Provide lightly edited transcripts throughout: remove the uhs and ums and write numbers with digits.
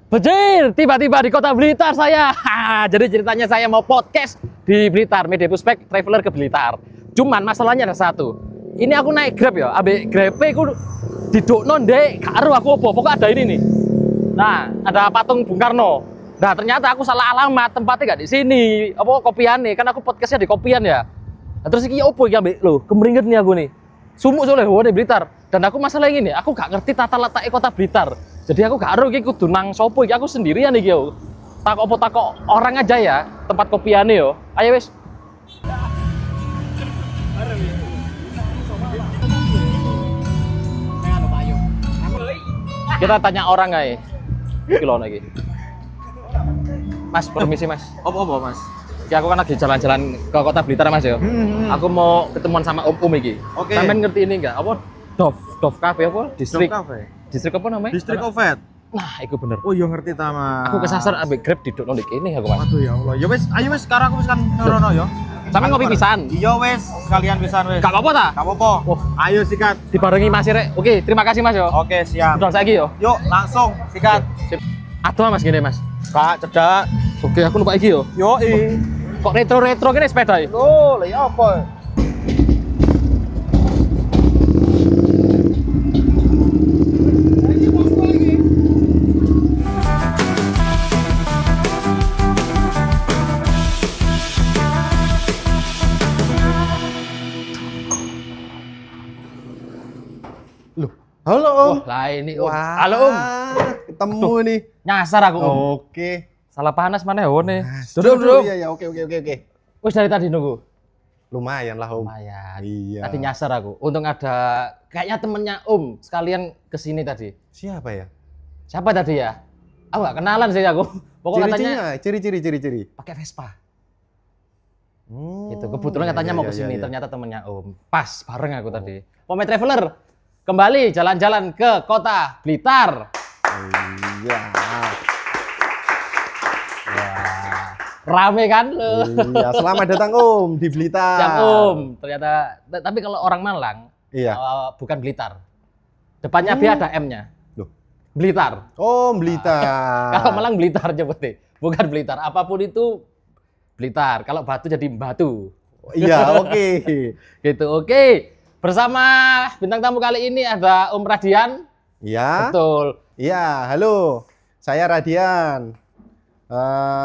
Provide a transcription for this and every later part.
Bajir, tiba-tiba di kota Blitar saya. Jadi ceritanya saya mau podcast di Blitar, Media Puspek Traveler ke Blitar. Cuman masalahnya ada satu. Ini aku naik Grab ya, ambek Grab aku didukno ndek, gak aru aku apa, pokoknya ada ini nih. Nah, ada patung Bung Karno. Nah, ternyata aku salah alamat, tempatnya gak di sini. Apa kopiannya? Kan aku podcastnya di kopian ya. Nah, terus iki opo iki ambek lho, kemringet nih aku nih. Sumuk soalnya di Blitar. Dan aku masalah ini, aku gak ngerti tata letak kota Blitar. Jadi aku gak aru iki kudu nang sopo iki, aku sendirian iki yo. Takok orang aja ya, tempat kopiane yo. Ayo wis. Kita tanya orang aja. Iki lho iki. Mas, permisi Mas. Apa Mas? Iki aku kan lagi jalan-jalan ke kota Blitar Mas ya. Aku mau ketemuan sama Om iki. Oke. Sampeyan ngerti ini enggak? Apa Dove Cafe apa? Distrik apa namanya? Distrik Ovet. Nah, itu bener. Oh iya ngerti ta Mas. Aku kesasar ambek Grab didukno ndek kene aku Mas. Waduh ya Allah. Ya wis, ayo wis sekarang aku wis kan ngerono ya. Sampeyan ngopi pisan. Iya wis, sekalian pisan wis. Gak apa-apa ta? Gak apa-apa. Oh. Ayo sikat. Dibarengi Mas Rek. Oke, terima kasih Mas yo. Oke, siap. Budal saiki yo. Yuk, langsung sikat. Sip. Aduh Mas gini Mas. Kak, cedak. Oke, aku numpak iki yo. Yo Kok retro kene sepeda iki? Loh, lah ya apa? Loh, halo Om. Wah, lah ini Om. Wah, Halo Om. ketemu nih. Nyasar aku Om. Oke. Salah panas mana ya Wone? Duduk. Duduk. Iya, oke. Wis dari tadi nunggu. Lumayan lah Om. Lumayan. Iya. Tadi nyasar aku. Untung ada kayaknya temennya Om sekalian kesini tadi. Siapa ya? Siapa tadi ya? Aku gak kenalan sih aku. Pokoknya katanya Ciri-ciri. pakai Vespa. Itu kebetulan katanya mau kesini. Iya. Ternyata temennya Om. Pas bareng aku tadi. Pome Traveler kembali jalan-jalan ke kota Blitar. Iya. Wah, rame kan lo? Iya, selamat datang Om di Blitar. Siap Om. Ternyata tapi kalau orang Malang Iya. bukan Blitar. Depannya B ada M-nya. Loh. Blitar. Oh, Blitar. Kalau Malang Blitar nyebutnya, bukan Blitar. Apapun itu Blitar. Kalau batu jadi batu. Iya, oke. Gitu. Oke. Bersama bintang tamu kali ini ada Om Radian. Iya. Betul. Iya, halo. Saya Radian.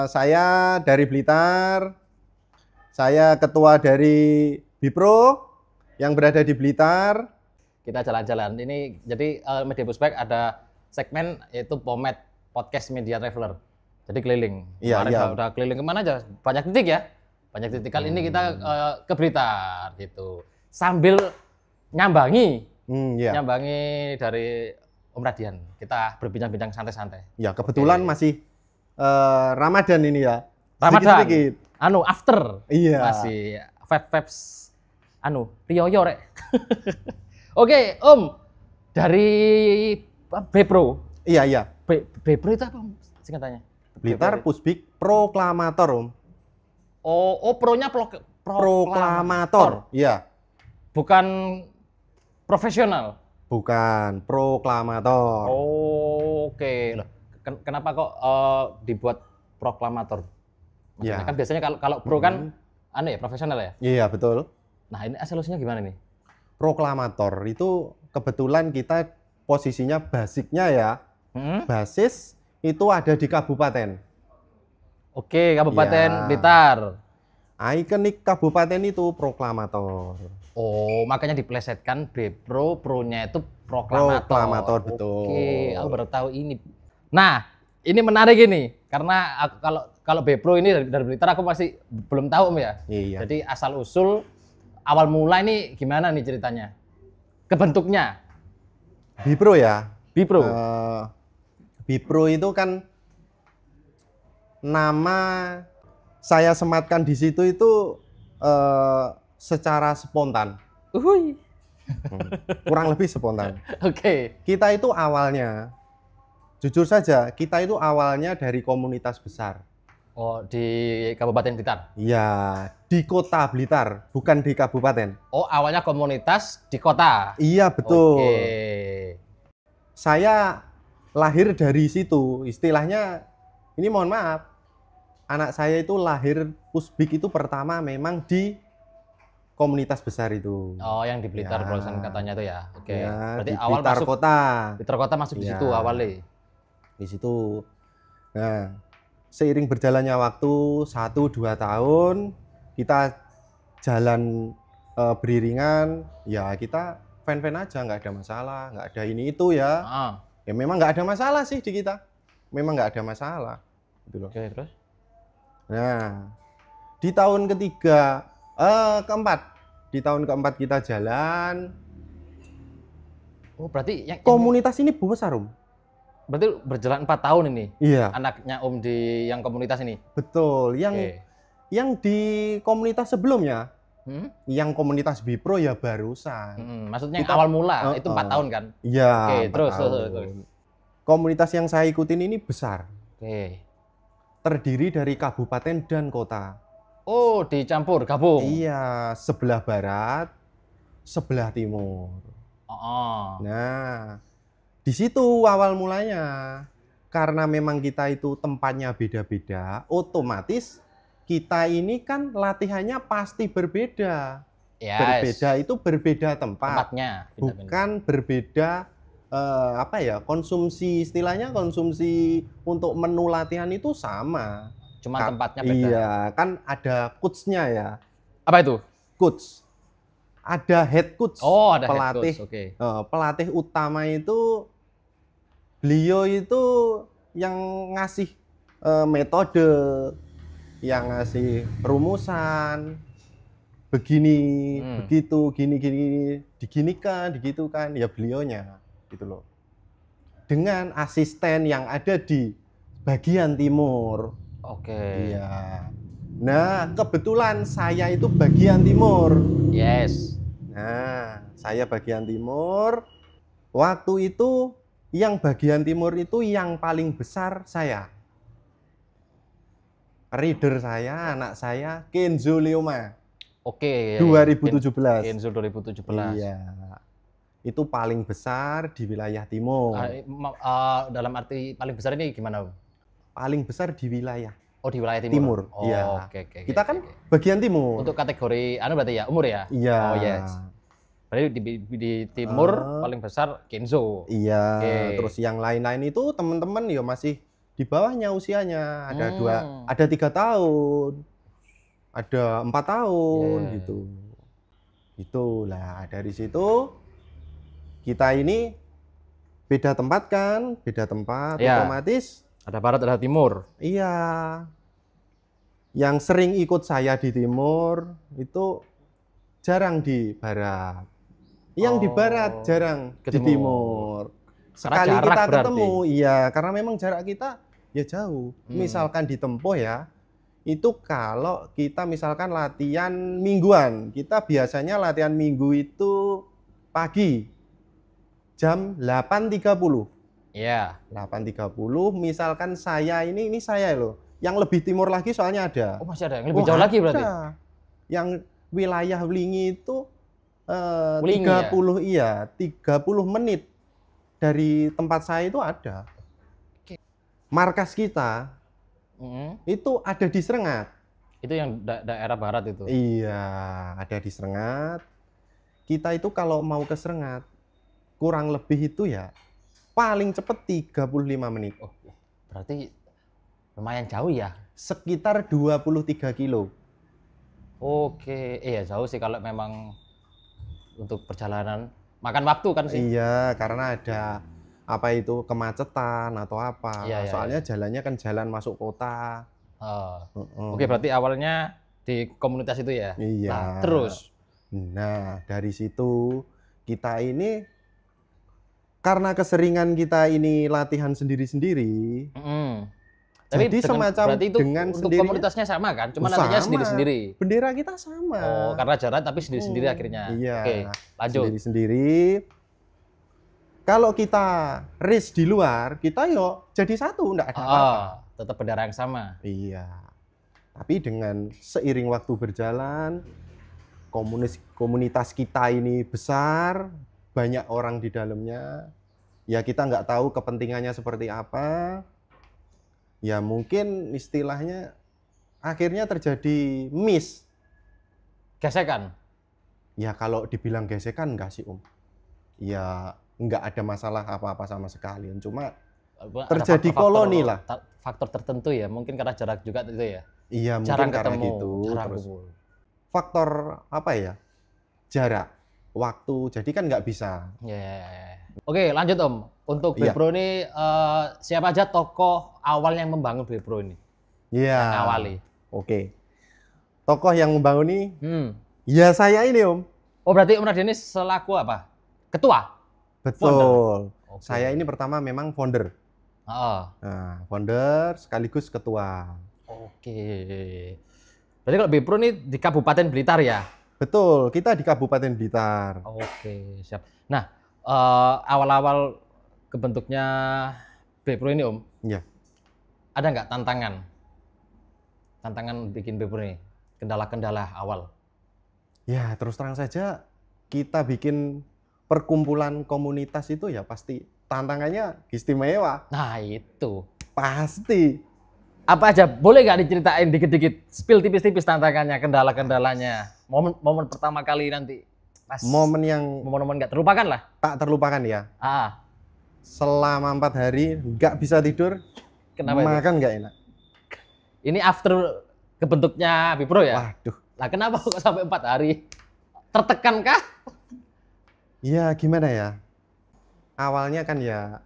Saya dari Blitar. Saya ketua dari Bipro yang berada di Blitar. Kita jalan-jalan. Ini jadi Media Puspek ada segmen yaitu Pomet Podcast Media Traveler. Jadi keliling. Iya, Kemarin iya. udah keliling kemana aja? Banyak titik ya. Banyak titik. Kali ini kita ke Blitar gitu. Sambil nyambangi Iya. nyambangi dari Om Radian. Kita berbincang-bincang santai-santai. Ya, kebetulan Oke. masih Ramadan ini ya. Ramadan. Sedikit-sedikit. After. Iya. Masih vibes riyoyo rek. Oke, Om. Dari Bepro. Iya. Bepro itu apa Om, singkatannya? Blitar Bepro. Pusbik Proklamator, Om. Oh, pro-nya Proklamator. Iya. Bukan profesional. Bukan proklamator. Oke. Loh, kenapa kok dibuat proklamator? Maksudnya Ya. kan biasanya kalau pro kan profesional ya. Iya, betul. Nah, ini asal-usulnya gimana nih? Proklamator itu kebetulan kita posisinya basicnya ya. Hmm? Basis itu ada di kabupaten. Oke, Kabupaten Ya. Blitar. Ikonik kabupaten itu proklamator. Oh, makanya diplesetkan Bepro, pro-nya itu proklamator. Proklamator, betul. Oke, aku baru tahu ini. Nah, ini menarik ini karena kalau Bepro ini dari Blitar aku masih belum tahu Om ya. Iya. Jadi asal usul awal mula ini gimana nih ceritanya? Kebentuknya Bipro ya. Bipro. Bipro itu kan nama saya sematkan di situ itu secara spontan. Uhuy. Kurang lebih spontan. Oke. Kita itu awalnya, jujur saja, kita itu awalnya dari komunitas besar. Oh, di Kabupaten Blitar. Iya, di kota Blitar, bukan di kabupaten. Oh, awalnya komunitas di kota. Iya, betul. Oke. Saya lahir dari situ. Istilahnya, ini mohon maaf, anak saya itu lahir Pusbik itu pertama memang di komunitas besar itu. Oh, yang di Blitar Ya. Brolsan katanya itu ya. Oke. Ya, Berarti di awal Blitar masuk Kota. Blitar Kota masuk di Ya. situ awalnya. Di situ. Nah, seiring berjalannya waktu 1-2 tahun kita jalan beriringan, ya kita fan-fan aja, nggak ada masalah, nggak ada ini itu ya. Ah. Ya memang nggak ada masalah sih di kita. Memang nggak ada masalah. Gitu loh. Oke, terus? Nah, di tahun keempat, di tahun keempat kita jalan, Oh, berarti yang komunitas ini besar, Om. berarti berjalan 4 tahun ini. Iya, Anaknya Om di yang komunitas ini. betul. Oke. Yang di komunitas sebelumnya, Hmm? yang komunitas Bipro ya barusan. Maksudnya yang Kita- awal mula itu 4 tahun kan? Iya. Oke, 4 terus. tahun. Komunitas yang saya ikutin ini besar, Oke. terdiri dari kabupaten dan kota. Oh, dicampur, gabung. Iya, sebelah barat, sebelah timur. Oh. Nah, di situ awal mulanya. Karena memang kita itu tempatnya beda-beda, otomatis kita ini kan latihannya pasti berbeda. Yes. Berbeda itu berbeda tempat, Tempatnya. pindah-pindah. bukan berbeda konsumsi, istilahnya konsumsi untuk menu latihan itu sama. Cuma tempatnya beda. Iya, kan ada coach-nya ya. Apa itu? Coach. Ada head coach. Oh, ada head pelatih. coach. Oke. Pelatih utama itu beliau itu yang ngasih metode, yang ngasih rumusan, begini, begitu, gini, diginikan, digitukan, ya beliaunya, gitu loh. Dengan asisten yang ada di bagian timur. Oke. Iya. Nah, kebetulan saya itu bagian timur. Yes. Nah, saya bagian timur. Waktu itu yang bagian timur itu yang paling besar saya. Reader saya, anak saya, Kenzo Leoma, Oke. 2017. Kenzo 2017. Iya. Itu paling besar di wilayah timur. Dalam arti paling besar ini gimana, Om? Paling besar di wilayah Oh, di wilayah timur. timur. Oh, Iya. oke. Kita kan oke. bagian timur. Untuk kategori berarti ya, umur ya? Iya. Oh, yes. Berarti di timur paling besar Kenzo. Iya. Oke. Terus yang lain-lain itu teman-teman ya masih di bawahnya usianya. Ada 3 tahun, ada 4 tahun Yeah. gitu. Itulah dari situ kita ini beda tempat kan, beda tempat, Yeah. otomatis. Ada barat, ada timur. Iya. Yang sering ikut saya di timur itu jarang di barat. Yang di barat jarang ke di timur. timur. Sekali jarak kita berarti. ketemu, iya, karena memang jarak kita ya jauh. Misalkan ditempuh ya, itu kalau kita misalkan latihan mingguan, kita biasanya latihan minggu itu pagi jam 8.30. Iya. 8.30, misalkan saya ini saya loh. Yang lebih timur lagi soalnya ada. Oh, masih ada yang lebih jauh lagi berarti. Ada. Yang wilayah Wlingi itu Wlingi 30 iya, 30 menit dari tempat saya itu ada. Oke. Markas kita Mm-mm. itu ada di Serengat. Itu yang daerah barat itu. Iya, ada di Serengat. Kita itu kalau mau ke Serengat kurang lebih itu ya paling cepet 35 menit. Oh, berarti lumayan jauh ya. Sekitar 23 kilo. Oke, iya jauh sih kalau memang untuk perjalanan makan waktu kan sih. Iya, karena ada apa itu kemacetan atau apa. Iya, iya, Soalnya jalannya kan jalan masuk kota. Oke, berarti awalnya di komunitas itu ya. Iya. Nah, terus. Nah, dari situ kita ini karena keseringan kita ini latihan sendiri-sendiri. Tapi Jadi semacam berarti itu dengan untuk sendirinya- komunitasnya sama kan? Cuma Sama. latihannya sendiri-sendiri. Bendera kita sama. Oh, karena jarak tapi sendiri-sendiri akhirnya. Iya. Oke, lanjut. Sendiri-sendiri. Kalau kita race di luar, kita yo jadi satu, enggak ada apa-apa. Tetap bendera yang sama. Iya. Tapi dengan seiring waktu berjalan, komunitas kita ini besar, banyak orang di dalamnya. ya kita nggak tahu kepentingannya seperti apa. Ya mungkin istilahnya akhirnya terjadi miss. Gesekan. Ya kalau dibilang gesekan enggak sih Om. Ya nggak ada masalah apa-apa sama sekali. Cuma Ada terjadi faktor-faktor koloni lah. Faktor tertentu ya, mungkin karena jarak juga itu ya. Iya Jarang mungkin karena ketemu, gitu. jarang Terus kumpul. faktor apa ya? Jarak, waktu. Jadi kan nggak bisa. Ya. Oke, lanjut Om. Untuk Iya. Bepro ini siapa aja tokoh awal yang membangun Bepro ini? Iya. Yang awali. Oke. Tokoh yang membangun ini, Hmm. ya saya ini Om. Oh, berarti Om Radini selaku apa? Ketua? Betul. Oke. Saya ini pertama memang founder. Heeh. Nah, founder sekaligus ketua. Oke. Berarti kalau Bepro ini di Kabupaten Blitar ya? Betul, kita di Kabupaten Blitar. Oke, siap. Nah, awal-awal kebentuknya Bepro ini Om, Iya. ada nggak tantangan? Tantangan bikin Bepro ini? Kendala-kendala awal? Ya, terus terang saja kita bikin perkumpulan komunitas itu ya pasti tantangannya istimewa. Nah, itu. Pasti. Apa aja? Boleh nggak diceritain dikit-dikit? Spill tipis-tipis tantangannya, kendala-kendalanya. Momen pertama kali nanti. Pas Momen yang momen-momen nggak terlupakan lah. tak terlupakan ya. Ah, Selama 4 hari nggak bisa tidur, kenapa itu? makan nggak enak. Ini after kebentuknya Bepro ya? Waduh. Lah kenapa kok sampai 4 hari? Tertekan kah? Ya gimana ya? Awalnya kan ya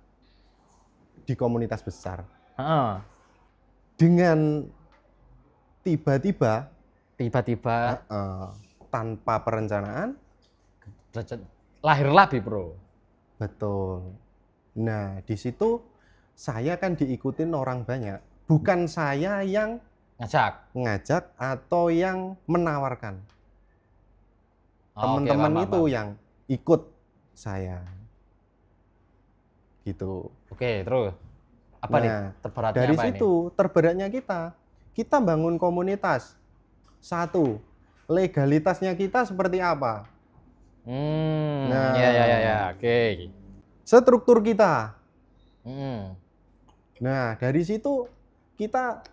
di komunitas besar. Heeh. Dengan tiba-tiba Tiba-tiba tanpa perencanaan, lahirlah Bepro. betul. Nah, di situ saya kan diikutin orang banyak. Bukan saya yang Ngajak. ngajak atau yang menawarkan. Oke, Teman-teman paham, itu paham. yang ikut saya. Gitu. Oke, terus apa nih Nah, terberatnya dari apa situ terberatnya kita bangun komunitas. Satu, legalitasnya kita seperti apa? ini? Nah. Ya, oke. Struktur kita. Hmm. Nah, dari situ kita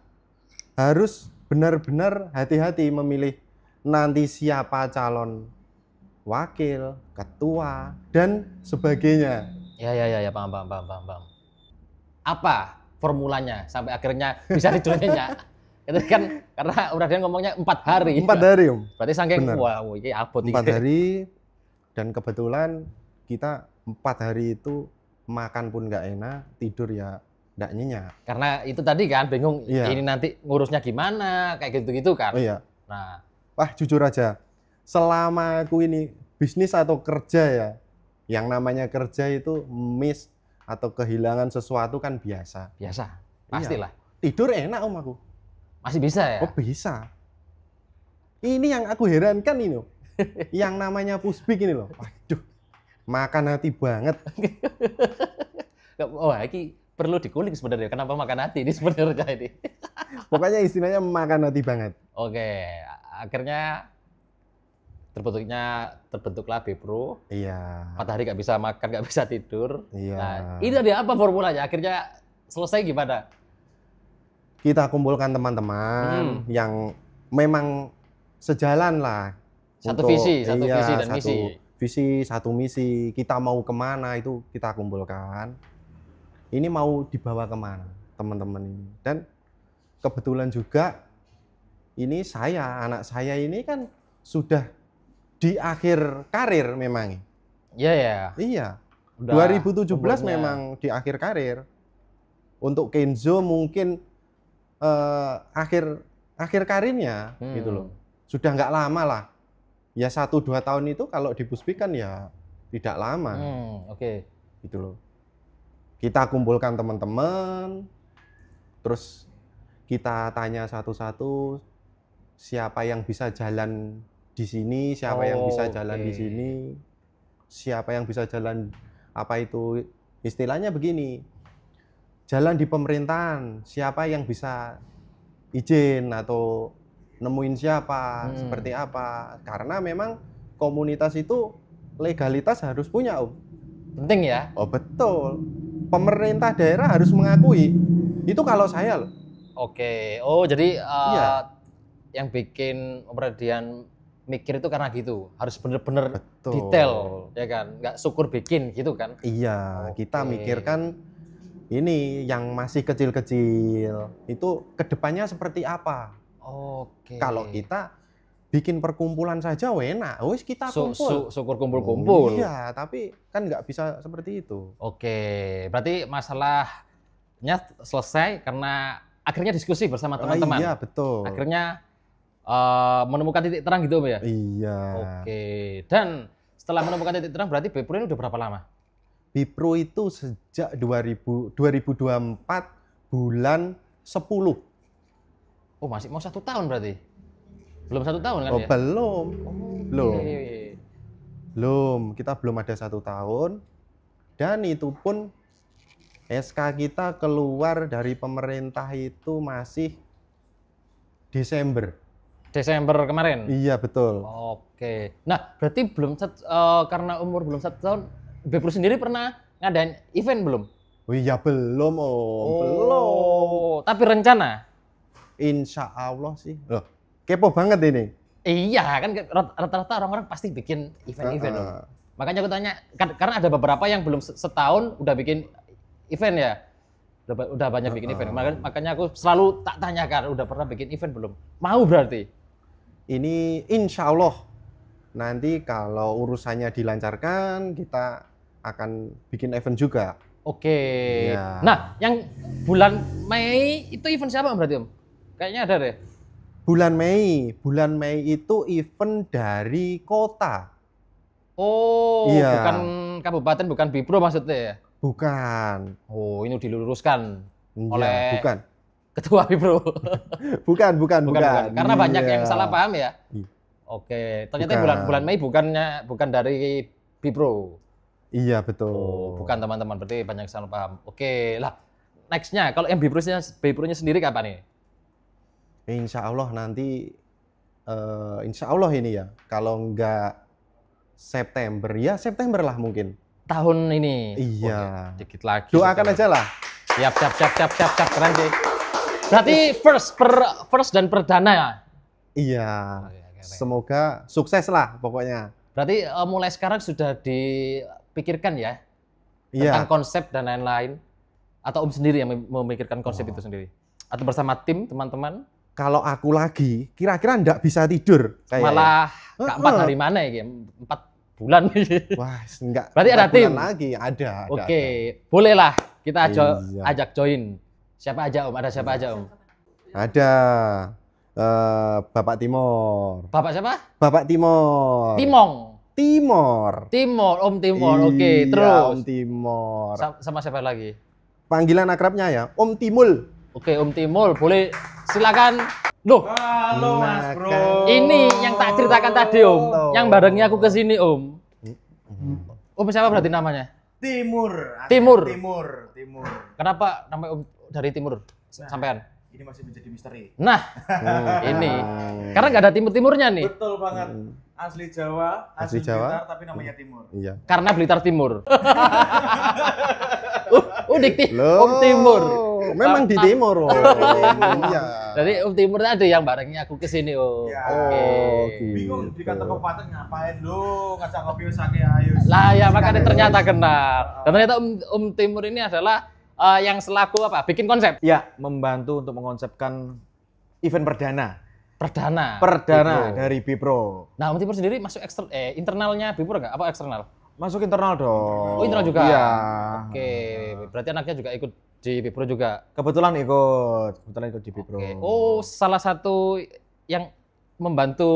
harus benar-benar hati-hati memilih nanti siapa calon wakil, ketua, dan sebagainya. Ya, paham. Apa formulanya sampai akhirnya bisa diturunin ya? Itu kan karena udah dia ngomongnya 4 hari. 4 hari, Om. Berarti saking Bener. wah, ini abot 4 hari, dan kebetulan kita 4 hari itu makan pun nggak enak, tidur ya nggak nyenyak. Karena itu tadi kan bingung Iya. ini nanti ngurusnya gimana, kayak gitu-gitu kan. Oh iya, Nah, wah jujur aja, selama aku ini bisnis atau kerja ya, yang namanya kerja itu miss atau kehilangan sesuatu kan biasa. biasa. Pastilah. Tidur enak Om aku. Masih bisa ya? Oh bisa. Ini yang aku herankan ini loh. Yang namanya Pusbik ini loh. Waduh, makan hati banget. Oh, ini perlu dikulik sebenarnya. Kenapa makan hati ini sebenarnya ini? Pokoknya istilahnya makan hati banget. Oke, akhirnya terbentuklah Bepro. Iya. 4 hari nggak bisa makan, nggak bisa tidur. Iya. Nah, ini ada apa formulanya? Akhirnya selesai gimana? Kita kumpulkan teman-teman yang memang sejalan lah. Satu visi dan misi. Visi, satu misi. Kita mau kemana itu kita kumpulkan. Ini mau dibawa kemana teman-teman ini. Dan kebetulan juga ini anak saya ini kan sudah di akhir karir memang. Iya. Iya. Udah 2017 umurnya. memang di akhir karir. Untuk Kenzo mungkin akhir karirnya gitu loh. Sudah nggak lama lah. Ya 1-2 tahun itu kalau di Pusbik kan ya tidak lama. Oke. Gitu loh. Kita kumpulkan teman-teman, terus kita tanya satu-satu siapa yang bisa jalan di sini, siapa yang bisa jalan di sini, siapa yang bisa jalan apa itu istilahnya begini. Jalan di pemerintahan, siapa yang bisa izin atau nemuin siapa, seperti apa. Karena memang komunitas itu legalitas harus punya, Om. Penting ya. Oh betul. Pemerintah daerah harus mengakui. Itu kalau saya loh. Oke. Oh, jadi Iya. yang bikin Om Radian mikir itu karena gitu. Harus bener-bener Betul. detail, ya kan? Nggak syukur bikin gitu kan? Iya, Oke. kita mikirkan ini yang masih kecil-kecil itu kedepannya seperti apa. Oke. Kalau kita bikin perkumpulan saja enak, wis kita kumpul. Syukur kumpul-kumpul. Iya, tapi kan nggak bisa seperti itu. Oke, berarti masalahnya selesai karena akhirnya diskusi bersama teman-teman. Iya, betul. Akhirnya menemukan titik terang gitu Om ya? Iya. Oke, dan setelah menemukan titik terang berarti Bepro ini udah berapa lama? Bipro itu sejak 2024 bulan 10. Oh masih mau 1 tahun berarti? Belum 1 tahun kan Oh, ya? belum. Belum. Oke. Belum, kita belum ada 1 tahun. Dan itu pun SK kita keluar dari pemerintah itu masih Desember. Desember kemarin? Iya, betul. Oke. Nah berarti karena umur belum 1 tahun, Bepro sendiri pernah ngadain event belum? Oh iya, belum, Om. Belum. Tapi rencana? Insya Allah sih. Loh, kepo banget ini. Iya, kan rata-rata orang-orang pasti bikin event-event. Om. Heeh. Makanya aku tanya, karena ada beberapa yang belum setahun udah bikin event ya. Udah banyak bikin event. Makanya aku selalu tak tanyakan, udah pernah bikin event belum? Mau berarti? Ini insya Allah nanti kalau urusannya dilancarkan, kita akan bikin event juga. Oke. Iya. Nah, yang bulan Mei itu event siapa Om berarti Om? Kayaknya ada deh. Bulan Mei itu event dari kota. Oh, Iya. bukan kabupaten, bukan Bipro maksudnya ya? Bukan. Oh, ini diluruskan Iya, oleh bukan. Ketua Bipro. Bukan. Karena banyak yang Iya. salah paham ya. Iya. Oke, ternyata Bukan. bulan Mei bukan dari Bipro. Iya, betul. Oh, bukan teman-teman, berarti banyak yang salah paham. Oke, lah next-nya kalau yang Bipro-nya sendiri kapan nih? Insya Allah nanti, insya Allah ini ya. Kalau enggak September, ya September lah mungkin. Tahun ini. Iya. Oh, ya, dikit lagi. Doakan aja lah. Siap, keren sih. Berarti first dan perdana ya? Iya. Keren. Semoga sukses lah pokoknya. Berarti mulai sekarang sudah dipikirkan ya? Tentang Iya. konsep dan lain-lain? Atau Om sendiri yang memikirkan konsep itu sendiri? Atau bersama tim, teman-teman? Kalau aku lagi, kira-kira enggak bisa tidur. Kayaknya. Malah keempat hari mana ya? 4 bulan. Wah, enggak. Berarti ada 4 bulan tim? lagi, ada. Oke, bolehlah kita Iya. ajak join. Siapa aja Om? Ada siapa aja Om? Ada Bapak Timor. Bapak siapa? Bapak Timor. Timong. Timor. Om Timor. Oke, Iya, terus. Om Timor. Sama siapa lagi? Panggilan akrabnya ya, Om Timul. Oke, Om Timur, boleh silakan. Loh, Halo Mas Nah, Bro. kan. ini yang tak ceritakan tadi Om, yang barengnya aku ke sini Om. Om siapa berarti namanya? Timur. Timur. Timur. Kenapa namanya Om dari Timur? Sampean. Ini masih menjadi misteri. Nah, ini karena nggak ada timur-timurnya nih. Betul banget. Asli Jawa, Asli asli Jawa. Blitar, tapi namanya Timur. Iya. Karena Blitar Timur. Dikti Loh, Om Timur. Memang di Timur. Oh. Iya. Jadi Om Timur ada yang barengnya aku ke sini Om. Ya. Oke. gitu. Bingung di kantor kabupaten ngapain lu ngajak ngopi sake ayo. Lah ya makanya ternyata kenal. Dan ternyata Om Timur ini adalah yang selaku apa? Bikin konsep. Ya, membantu untuk mengonsepkan event perdana. Perdana. Perdana Bipro. dari Bipro. Nah, Om Timur sendiri masuk internalnya Bipro nggak? Apa eksternal? Masuk internal dong. Oh, internal juga. Iya. Oke, berarti anaknya juga ikut di Bipro juga. Kebetulan ikut di Bipro. Oke. Oh, salah satu yang membantu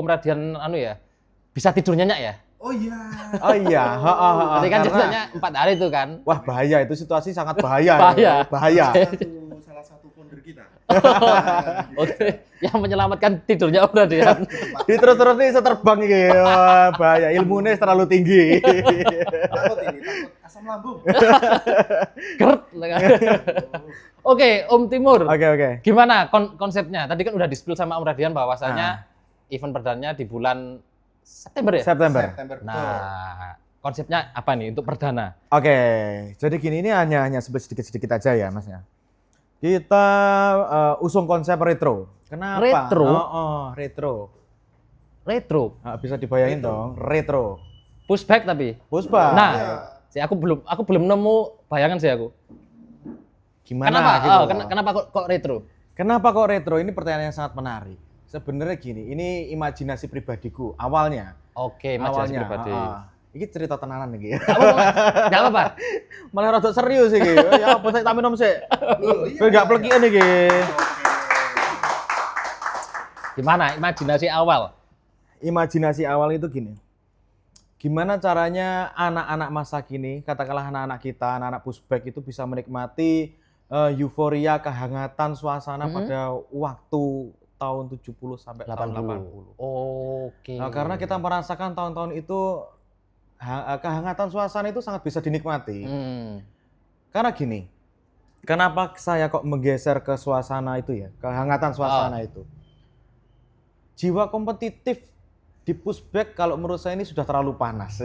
Om Radian ya. Bisa tidur nyenyak ya? Oh iya. Oh iya. Tadi kan Karena- ceritanya 4 hari itu kan. Wah bahaya, itu situasi sangat bahaya. Bahaya. Bahaya. Salah satu founder kita. Oke, yang menyelamatkan tidurnya Om Radian. Ini terus-terus nih seterbang iki. Wah, bahaya. Ilmunya terlalu tinggi. Takut ini, takut asam lambung. Geret. Oke, Om Timur. Oke. Gimana konsepnya? Tadi kan udah di-spill sama Om Radian bahwasanya event perdananya di bulan September ya? September. September. Nah, konsepnya apa nih untuk perdana? Oke, jadi gini, ini hanya sedikit-sedikit aja ya Masnya. Kita usung konsep retro. Kenapa? Retro? Retro. Retro. Bisa dibayangin dong, retro. Pushback tapi. Puspa. Nah, aku belum nemu bayangan sih aku. Gimana? Kenapa? Gitu. Kenapa kok retro? Kenapa kok retro? Ini pertanyaan yang sangat menarik. Sebenarnya gini, ini imajinasi pribadiku awalnya. Oke, imajinasi pribadi. Ini cerita tenanan nih. Enggak apa-apa. Malah rada serius iki. Ya apa sih tak minum sih. Kowe enggak plekian iki. Gimana imajinasi awal? Imajinasi awal itu gini. Gimana caranya anak-anak masa kini, katakanlah anak-anak kita, anak-anak pushback itu bisa menikmati euforia, kehangatan suasana pada waktu tahun 70 sampai tahun 80. Oke. Nah, karena kita merasakan tahun-tahun itu kehangatan suasana itu sangat bisa dinikmati. Karena gini, kenapa saya kok menggeser ke suasana itu ya, kehangatan suasana itu. Jiwa kompetitif di pushback kalau menurut saya ini sudah terlalu panas.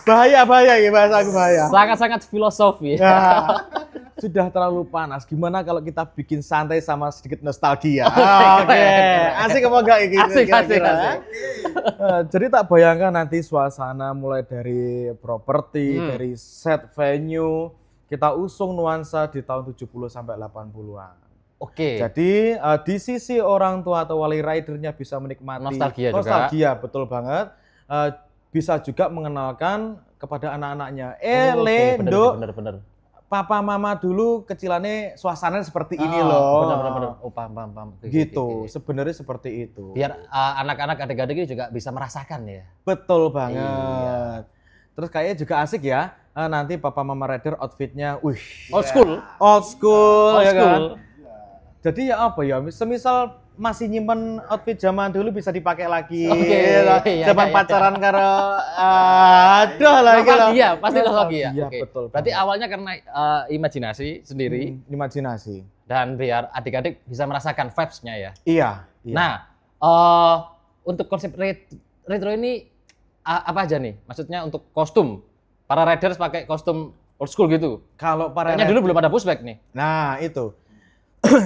Bahaya ya bahasa aku bahaya. Sangat-sangat filosofi. Nah, sudah terlalu panas. Gimana kalau kita bikin santai sama sedikit nostalgia? Oke. Asik apa enggak ini? Asik. Jadi tak bayangkan nanti suasana mulai dari properti, dari set venue, kita usung nuansa di tahun 70 sampai 80-an. Oke. Jadi di sisi orang tua atau wali ridernya bisa menikmati nostalgia betul banget. Bisa juga mengenalkan kepada anak-anaknya. Bener. Papa mama dulu kecilannya suasananya seperti ini loh. Bener. Oh, paham. Gitu. Sebenarnya seperti itu. Biar anak-anak adik-adik ini juga bisa merasakan ya. Betul banget. Iya. Terus kayaknya juga asik ya. Nanti papa mama rider outfitnya, Old school. Ya kan. Jadi ya apa ya, semisal masih nyimpen outfit zaman dulu bisa dipakai lagi. Zaman pacaran karo aduh lagi lah. Iya, pasti nostalgia. Iya, Oke. betul. Berarti awalnya karena imajinasi sendiri Imajinasi. dan biar adik-adik bisa merasakan vibes-nya ya. Iya. Nah, untuk konsep retro ini apa aja nih? Maksudnya untuk kostum. Para riders pakai kostum old school gitu. Kalau para Kayaknya dulu belum ada pushback nih. Nah, itu.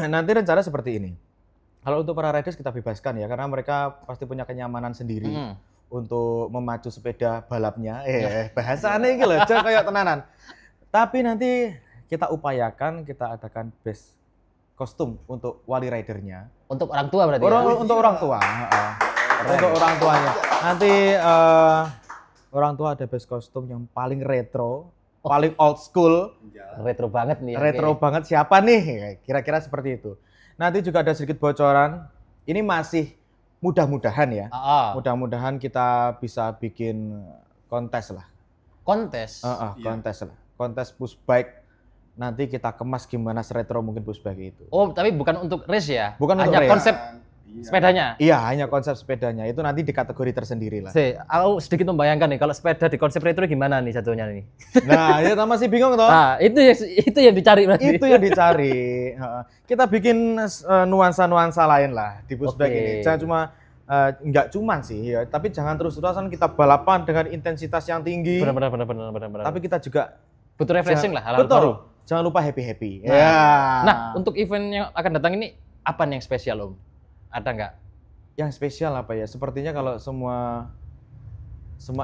Nanti rencana seperti ini. Kalau untuk para riders kita bebaskan ya, karena mereka pasti punya kenyamanan sendiri untuk memacu sepeda balapnya. Bahasanya gitu loh, kayak tenanan. Tapi nanti kita upayakan, kita adakan base kostum untuk wali ridernya. Untuk orang tua berarti Untuk orang tua. Untuk orang tuanya. Nanti orang tua ada base kostum yang paling retro, paling old school. Retro banget nih. Retro banget siapa nih? Kira-kira seperti itu. Nanti juga ada sedikit bocoran. Ini masih mudah-mudahan ya. Mudah-mudahan kita bisa bikin kontes lah. Kontes? Kontes lah. Kontes pushbike. Nanti kita kemas gimana seretro mungkin pushbike itu. Oh, tapi bukan untuk race ya? Bukan hanya untuk race. Konsep sepedanya? Iya, hanya konsep sepedanya. Itu nanti di kategori tersendiri lah. Aku sedikit membayangkan nih, kalau sepeda di konsep retro gimana nih jatuhnya nih? Nah, ya masih bingung toh. Nah, itu yang dicari berarti. Itu yang dicari. Kita bikin nuansa-nuansa lain lah di pushbike ini. Jangan cuma nggak cuman sih, ya, tapi jangan terus-terusan kita balapan dengan intensitas yang tinggi. Benar. Tapi kita juga butuh refreshing lah, hal baru. Jangan lupa happy-happy. Nah, untuk event yang akan datang ini apa nih yang spesial, Om? Ada nggak? Yang spesial apa ya? Sepertinya kalau semua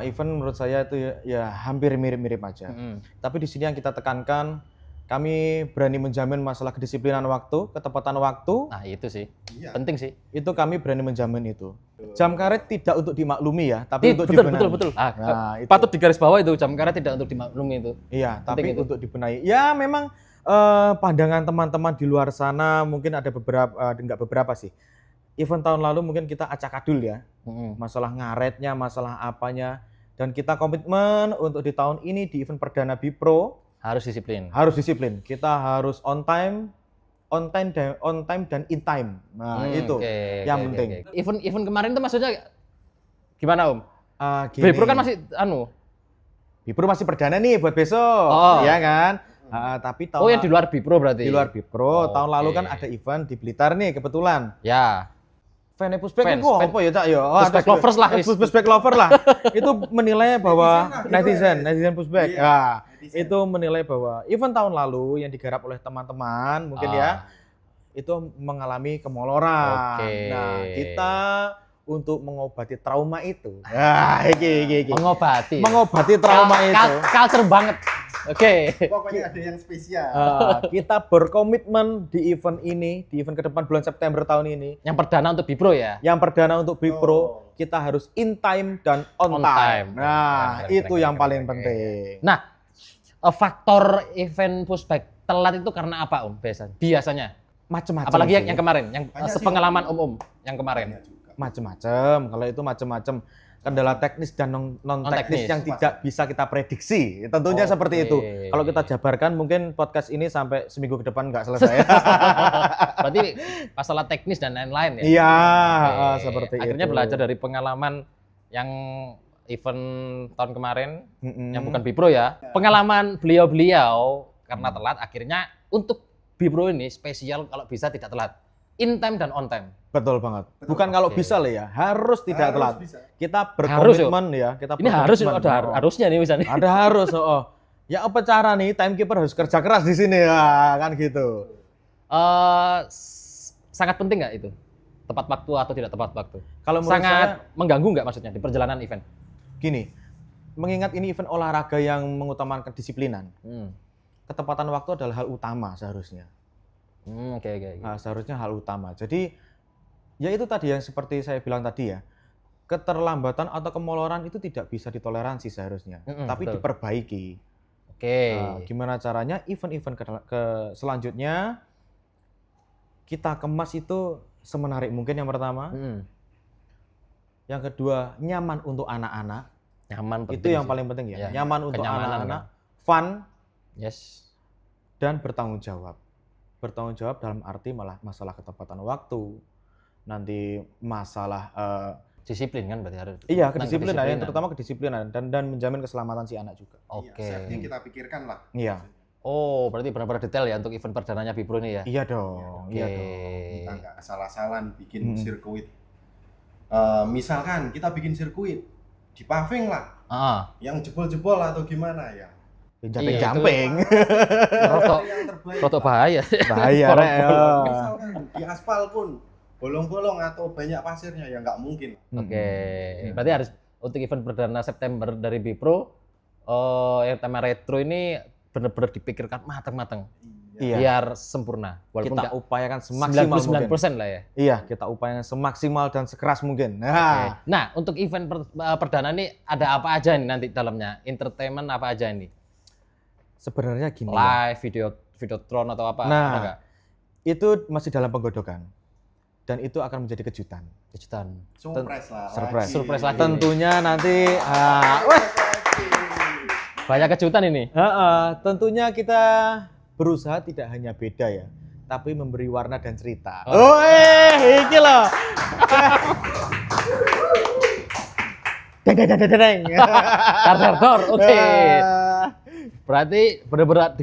event menurut saya itu ya hampir mirip-mirip aja. Tapi di sini yang kita tekankan, kami berani menjamin masalah kedisiplinan waktu, ketepatan waktu. Nah, itu sih. Penting sih. Itu kami berani menjamin itu. Jam karet tidak untuk dimaklumi ya, tapi untuk dibenahi. Betul. Patut digaris bawah itu, jam karet tidak untuk dimaklumi itu. Iya, tapi untuk dibenahi. Ya memang pandangan teman-teman di luar sana mungkin ada beberapa, enggak beberapa sih. Event tahun lalu mungkin kita acak-adul ya. Masalah ngaretnya, masalah apanya. Dan kita komitmen untuk di tahun ini di event perdana Bipro harus disiplin. Kita harus on time dan in time. Nah, itu yang penting. Event kemarin itu maksudnya gimana, Om? Bipro kan masih Bipro masih perdana nih buat besok, ya kan? Tapi yang di luar Bipro berarti. Di luar Bipro, tahun lalu kan ada event di Blitar nih kebetulan. Ya. Fan Pushback Fans, itu apa ya Cak ya? Pushback lovers lah. Pushback lover lah. Itu menilai bahwa netizen Pushback. Iya, Nah, netizen. itu menilai bahwa event tahun lalu yang digarap oleh teman-teman mungkin ya itu mengalami kemoloran. Oke. Nah, kita untuk mengobati trauma itu. Nah, iki. Mengobati trauma itu. Culture banget. Oke. Pokoknya ada yang spesial. Kita berkomitmen di event ini, di event ke depan bulan September tahun ini. Yang perdana untuk Bipro ya? Yang perdana untuk Bipro, kita harus in time dan on time. Nah, itu yang paling penting. Nah, faktor event pushback telat itu karena apa Om biasanya? Macem-macem. Apalagi sih. yang kemarin, yang Banyak sih, sepengalaman Om yang kemarin. Banyak juga. Macem-macem. Kalau itu macem-macem. Kendala teknis dan non teknis yang tidak bisa kita prediksi. Tentunya seperti itu. Kalau kita jabarkan mungkin podcast ini sampai seminggu ke depan nggak selesai. Berarti masalah teknis dan lain-lain ya? Iya, Oke. seperti itu. Akhirnya belajar dari pengalaman yang event tahun kemarin, yang bukan Bipro ya. Pengalaman beliau-beliau karena telat, akhirnya untuk Bipro ini spesial kalau bisa tidak telat. In time dan on time. Betul banget. Bukan kalau bisa lah ya, harus tidak telat. bisa. Kita berkomitmen ya. Kita Ini harus berkomitmen. ada harusnya nih misalnya. Ada harus. Ya apa cara nih timekeeper harus kerja keras di sini ya kan gitu. Sangat penting nggak itu? Tepat waktu atau tidak tepat waktu? Kalau menurut Sangat saya mengganggu nggak maksudnya di perjalanan event? gini, mengingat ini event olahraga yang mengutamakan kedisiplinan, ketepatan waktu adalah hal utama seharusnya. Oke. Nah, seharusnya hal utama. Jadi ya itu tadi yang seperti saya bilang tadi ya, keterlambatan atau kemoloran itu tidak bisa ditoleransi seharusnya, tapi betul. diperbaiki. Oke. Nah, gimana caranya event-event ke selanjutnya kita kemas itu semenarik mungkin yang pertama. Yang kedua, nyaman untuk anak-anak. Nyaman penting Itu yang sih. paling penting ya. Ya, Nyaman untuk kenyamanan anak-anak, fun Yes. dan bertanggung jawab. Bertanggung jawab dalam arti masalah ketepatan waktu. Nanti masalah Disiplin kan berarti harus. iya, tentang kedisiplinan, yang terutama kedisiplinan dan menjamin keselamatan si anak juga. Oke. Iya, safety kita pikirkan lah. Iya. Oh, berarti benar-benar detail ya untuk event perdananya Bipro ini ya? Iya dong, Oke. iya dong. Kita nggak asal-asalan bikin sirkuit. Misalkan kita bikin sirkuit di paving lah, yang jebol-jebol atau gimana ya. Jumping. Yang terbaik. Rotok bahaya. Bahaya, Rek. Misalkan di aspal pun bolong-bolong atau banyak pasirnya ya nggak mungkin. Oke. Berarti harus untuk event perdana September dari Bipro, yang tema retro ini benar-benar dipikirkan matang-matang. Iya. Biar sempurna. Walaupun Kita nggak upayakan semaksimal mungkin. 99% lah ya. Iya, kita upayakan semaksimal dan sekeras mungkin. Nah, Nah, untuk event perdana ini ada apa aja nih nanti dalamnya? Entertainment apa aja ini? sebenarnya gini. Live, videotron atau apa? Nah, Ada nggak? itu masih dalam penggodokan. Dan itu akan menjadi kejutan. Kejutan. Surprise lah. Surprise lagi. Tentunya nanti Banyak kejutan ini. tentunya kita berusaha tidak hanya beda ya, tapi memberi warna dan cerita. Iki loh. Deng. Karderdor, oke. Berarti benar-benar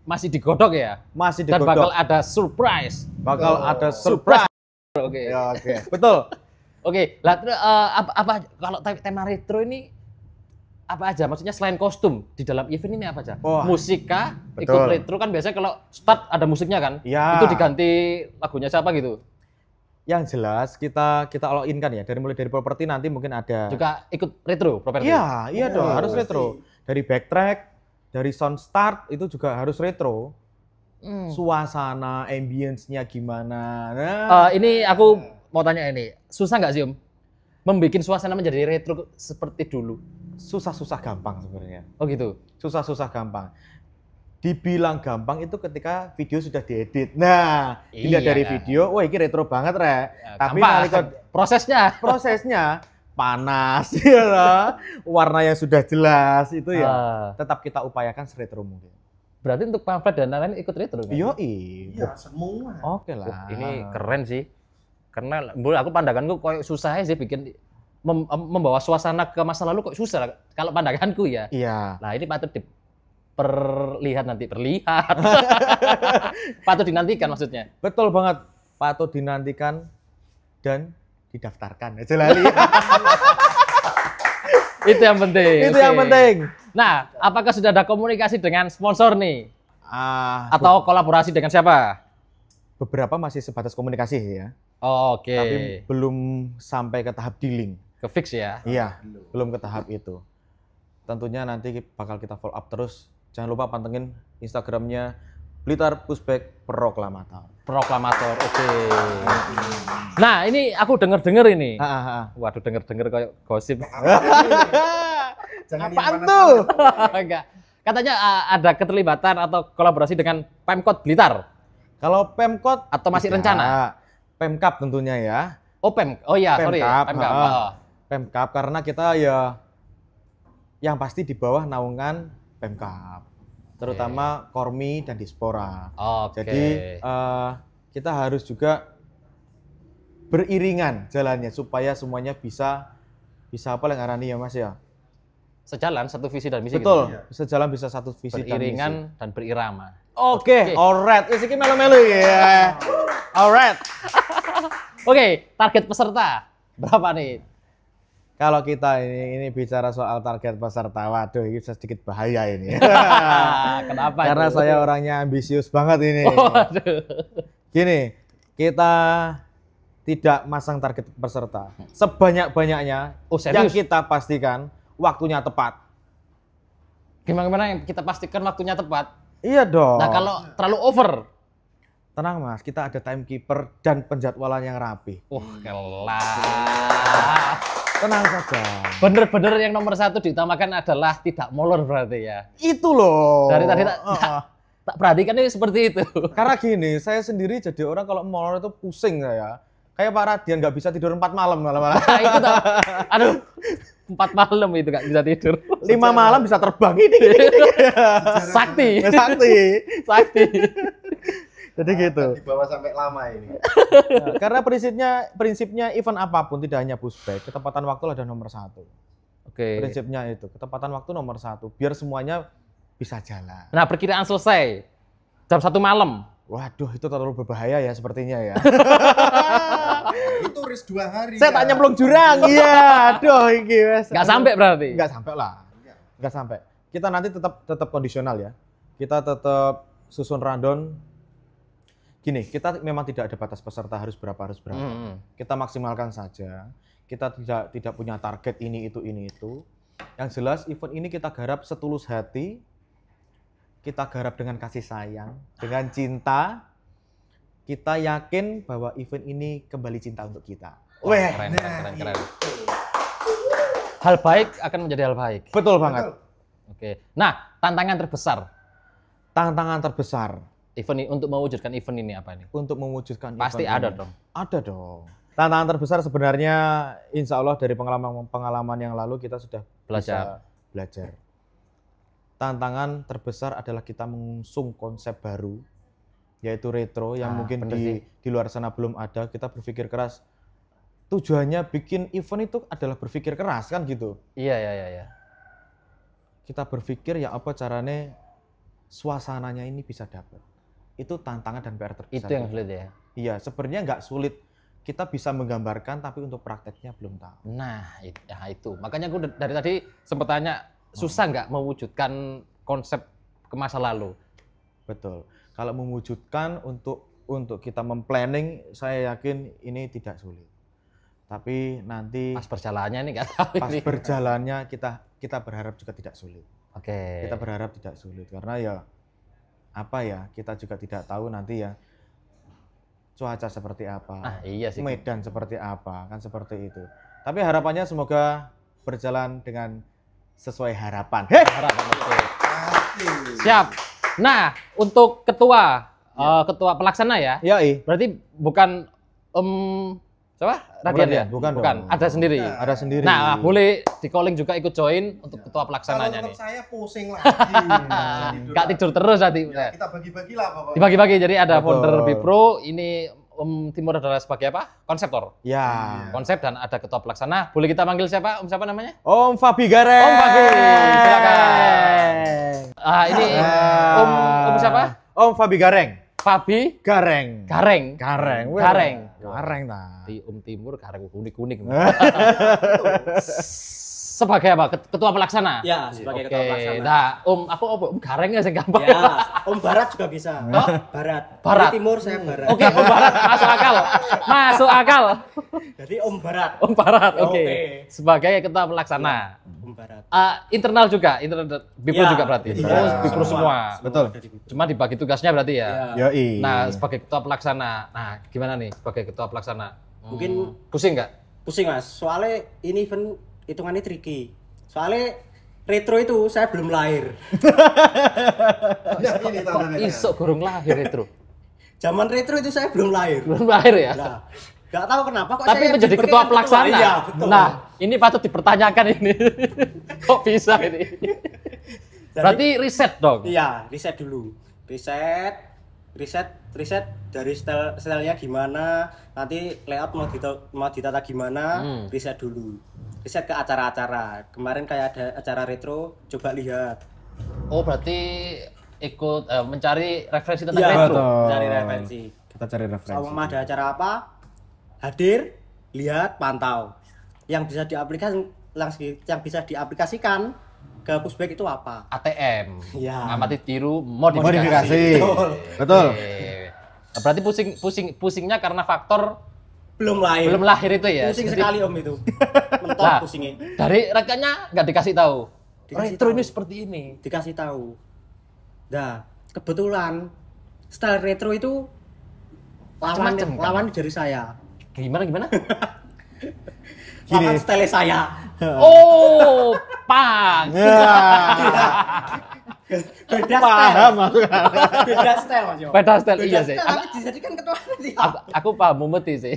masih digodok ya? Masih Dan digodok. bakal ada surprise. Bakal ada surprise. Oke. Ya, oke. Betul. Oke, lah apa kalau tema retro ini apa aja? Maksudnya selain kostum di dalam event ini apa aja? Wah, Musik kah? Ikut betul. retro kan biasanya kalau start ada musiknya kan? Iya. Itu diganti lagunya siapa gitu? Yang jelas kita all in kan ya, mulai dari properti nanti mungkin ada. Juga ikut retro properti? Iya dong, harus pasti. retro. Dari backtrack, dari sound start itu juga harus retro. Suasana, ambience-nya gimana. Nah, Ini aku mau tanya ini, susah nggak sih Om? Membikin suasana menjadi retro seperti dulu? susah-susah gampang sebenarnya. Oh gitu? Susah-susah gampang. Dibilang gampang itu ketika video sudah diedit. Nah, dilihat Iya. dari video, wah ini retro banget, Rek. Tapi gampang. nalika prosesnya panas, ya, warna yang sudah jelas itu ya. Tetap kita upayakan seretro mungkin. Berarti untuk pamflet dan lain-lain ikut retro kan? Iya, semua. Oke lah. Ini keren sih. Karena aku pandanganku kok susah sih bikin membawa suasana ke masa lalu kok susah kalau pandanganku ya. Iya. Nah, ini patut diperlihat. Patut dinantikan maksudnya. Betul banget. Patut dinantikan dan didaftarkan aja lali. Itu yang penting. Itu yang penting. Nah, apakah sudah ada komunikasi dengan sponsor nih? Ah, Atau kolaborasi dengan siapa? beberapa masih sebatas komunikasi ya. Oh, oke. Tapi belum sampai ke tahap dealing. Ke fix ya. Iya, belum ke tahap itu. Tentunya nanti bakal kita follow up terus. Jangan lupa pantengin Instagramnya Blitar Pushback Proklamator. Proklamator, oke. Nah, ini aku denger-denger ini. Waduh, denger-denger kayak gosip. Jangan Apaan yang tuh? Enggak. Katanya ada keterlibatan atau kolaborasi dengan Pemkot Blitar. Kalau Pemkot Atau masih tidak. rencana? Pemkap tentunya ya. Oh iya, sorry. Pemkap. Oh. Pemkap karena kita ya yang pasti di bawah naungan Pemkap. Terutama Kormi dan Dispora. Oke. Jadi kita harus juga beriringan jalannya supaya semuanya bisa apa yang ngarani ya Mas ya. Sejalan satu visi dan misi. Betul. Gitu. Sejalan bisa satu visi dan misi. Beriringan dan berirama. Oke, alright. Wis iki melu-melu ya. Alright. Oke, target peserta berapa nih? Kalau kita ini bicara soal target peserta, waduh ini sedikit bahaya ini. Kenapa? Karena itu? saya orangnya ambisius banget ini. Waduh. Gini, kita tidak masang target peserta. Sebanyak-banyaknya Oh, serius? yang kita pastikan waktunya tepat. Gimana yang kita pastikan waktunya tepat? Iya dong. Nah, kalau terlalu over, Tenang Mas, kita ada timekeeper dan penjadwalan yang rapi. kelas. Tenang saja. Bener-bener yang nomor satu diutamakan adalah tidak molor berarti ya. Itu loh. Dari tadi tak perhatikan ini seperti itu. Karena gini, saya sendiri jadi orang kalau molor itu pusing saya. Kayak Pak Radian nggak bisa tidur 4 malam malam-malam. Nah, itu tak. Aduh, 4 malam itu nggak bisa tidur. 5 malam bisa terbang ini. Sakti. Sakti. Jadi gitu. Di bawah sampai lama ini. Nah, karena prinsipnya event apapun tidak hanya pushback, ketepatan waktu adalah nomor 1. Oke. Prinsipnya itu, ketepatan waktu nomor 1, biar semuanya bisa jalan. Nah, perkiraan selesai jam 1 malam. Waduh, itu terlalu berbahaya ya sepertinya ya. Itu risk 2 hari. Saya tak nyemplung jurang, iya. Aduh, iki wes. Nggak sampai berarti. Nggak sampai lah. Nggak sampai. Kita nanti tetap kondisional ya. Kita tetap susun rundown. Gini, kita memang tidak ada batas peserta harus berapa. Kita maksimalkan saja. Kita tidak punya target ini itu. Yang jelas event ini kita garap setulus hati. Kita garap dengan kasih sayang, dengan cinta. Kita yakin bahwa event ini kembali cinta untuk kita. Wah, keren. Hal baik akan menjadi hal baik. Betul banget. Oke. Nah, tantangan terbesar event ini, untuk mewujudkan event ini apa ini? Untuk mewujudkan Pasti event ada ini. dong. Ada dong. Tantangan terbesar sebenarnya insya Allah dari pengalaman yang lalu kita sudah bisa belajar. Tantangan terbesar adalah kita mengusung konsep baru, yaitu retro yang mungkin di luar sana belum ada. Kita berpikir keras. Tujuannya bikin event itu adalah berpikir keras kan gitu. Iya. Kita berpikir ya apa caranya suasananya ini bisa dapat. Itu tantangan dan PR terbesar. Itu yang sulit ya. Iya, sebenarnya nggak sulit. Kita bisa menggambarkan, tapi untuk prakteknya belum tahu. Nah, itu. Makanya aku dari tadi sempat tanya, susah nggak mewujudkan konsep ke masa lalu? Betul. Kalau mewujudkan untuk kita memplanning, saya yakin ini tidak sulit. Tapi nanti Pas berjalannya nih nggak tahu. pas berjalannya kita berharap juga tidak sulit. Oke. Kita berharap tidak sulit karena ya apa ya, kita juga tidak tahu nanti ya cuaca seperti apa, iya sih. medan seperti apa, kan seperti itu. Tapi harapannya semoga berjalan dengan sesuai harapan. Harapan betul. Siap. Nah, untuk ketua pelaksana ya. Yoi. Berarti bukan siapa? Radian ya? Bukan dong. Ada sendiri. Ada sendiri. Nah, boleh di calling juga ikut join untuk ketua pelaksananya Kalau nih. saya pusing lagi. Nggak tidur terus nanti. Ya, kita bagi-bagi lah pokoknya. Dibagi-bagi, jadi ada Betul. founder Bipro, ini Om Timur adalah sebagai apa? Konseptor. Ya. Konsep dan ada ketua pelaksana. Boleh kita panggil siapa? Om siapa namanya? Om Fabi Gareng. Om Fabi, silakan. Ini Om siapa? Om Fabi Gareng. Fabi Gareng. Gareng. Gareng. Gareng ta. Di Timur Gareng kuning-kuning. Sebagai apa? Ketua pelaksana? Ya, sebagai ketua pelaksana. Nah, Om Gareng ya sing gampang. Ya, Om Barat juga bisa. Barat. Barat. Dari timur saya Barat. Oke, Om Barat masuk akal. Masuk akal. Jadi Om Barat. Om Barat, oke. Oke. Sebagai ketua pelaksana. Om Barat. Internal juga, internal Bipro Ya, juga berarti. iya. Oh, Bipro semua. Betul. Cuma dibagi tugasnya berarti ya. Ya. Yoi. Nah, sebagai ketua pelaksana. Nah, gimana nih sebagai ketua pelaksana? Mungkin pusing nggak? pusing Mas. Soalnya ini event hitungannya tricky. Soalnya retro itu saya belum lahir. Kok iso gorong lahir retro? Zaman retro itu saya belum lahir. Belum lahir ya? Nah, nggak tahu kenapa kok Tapi saya menjadi diberikan ketua pelaksana. Iya, betul. Nah, ini patut dipertanyakan ini. Kok bisa ini? Berarti riset dong. Iya, riset dulu. Riset dari stylenya gimana, nanti layout mau ditata gimana, riset dulu. Riset ke acara-acara. Kemarin kayak ada acara retro, coba lihat. Oh, berarti ikut mencari referensi tentang Iya, retro. betul. cari referensi. Kita cari referensi. Sama ada acara apa? Hadir, lihat, pantau. Yang bisa diaplikasikan ke pushback itu apa? ATM. Iya. Amati tiru modifikasi. Modifikasi. Betul. Betul. Oke. Berarti pusingnya karena faktor Belum lahir. belum lahir itu ya. Pusing Jadi, sekali Om itu. Mentok Nah, pusingnya. dari rekannya nggak dikasih tahu. Dikasih Retro tahu. ini seperti ini. Dikasih tahu. Nah, kebetulan style retro itu Macem-macem, kan? lawan dari saya. Gimana? Lawan style saya. Oh, pang. Beda Paham style. aku. Beda style Mas Yo. Beda style, iya sih. Tapi dijadikan ketua nanti. Aku paham mumeti sih.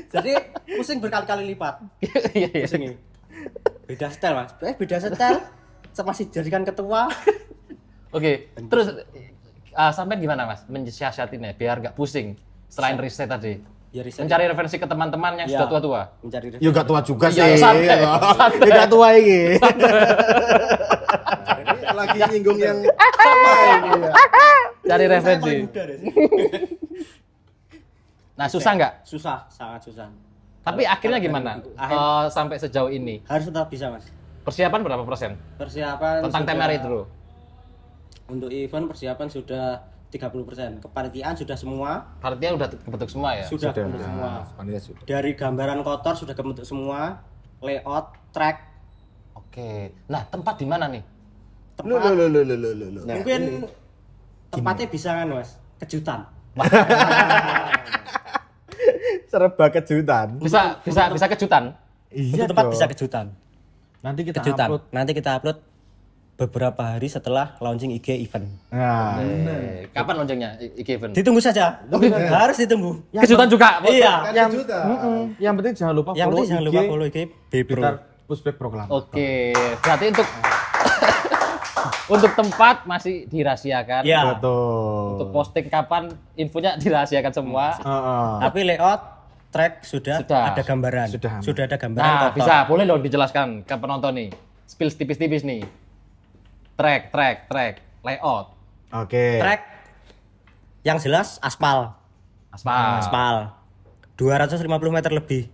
Jadi pusing berkali-kali lipat. Iya. Pusingnya. Beda style Mas. Beda style. Masih dijadikan ketua. Oke, terus sampai gimana Mas mensiasatinya biar nggak pusing selain riset tadi? Ya riset. Mencari referensi ke teman-teman yang Ya. sudah tua-tua. Mencari Ya gak tua juga sih. Iya, santai. Ya gak tua iki. Lagi nyinggung yang sama ini ya. Cari referensi. Saya paling muda deh sih. Nah, susah nggak? Susah, sangat susah. Tapi akhirnya gimana? Sampai sejauh ini Harus tetap bisa Mas. persiapan berapa persen Persiapan tentang tema retro? Untuk event persiapan sudah 30%. Kepanitiaan sudah semua. Artinya udah kebentuk semua ya? Sudah kebentuk semua. Panitia sudah. Dari gambaran kotor sudah kebentuk semua. Layout, track. Oke. Nah, tempat di mana nih? Tempat. Nah, Mungkin tempatnya bisa kan Mas? Kejutan. serba kejutan. Bisa kejutan. Iya, Untuk tempat dong. bisa kejutan. Nanti kita Kejutan. upload. Nanti kita upload beberapa hari setelah launching IG event. Nah, Kapan launchingnya IG event? Ditunggu saja. Harus ditunggu. Kejutan juga. Iya. Yang juta. yang penting jangan lupa Yang follow penting jangan lupa follow IG Bipro. Blitar Pushback Program. Oke. Berarti untuk tempat masih dirahasiakan. Iya. Betul. Untuk posting kapan infonya dirahasiakan semua. Heeh. Tapi layout, track sudah ada gambaran. Sudah. ada gambaran Nah, kotor. bisa. Boleh dong dijelaskan ke penonton nih. Spill tipis-tipis nih. Track, layout, Oke. Track yang jelas aspal. aspal. 250 meter lebih.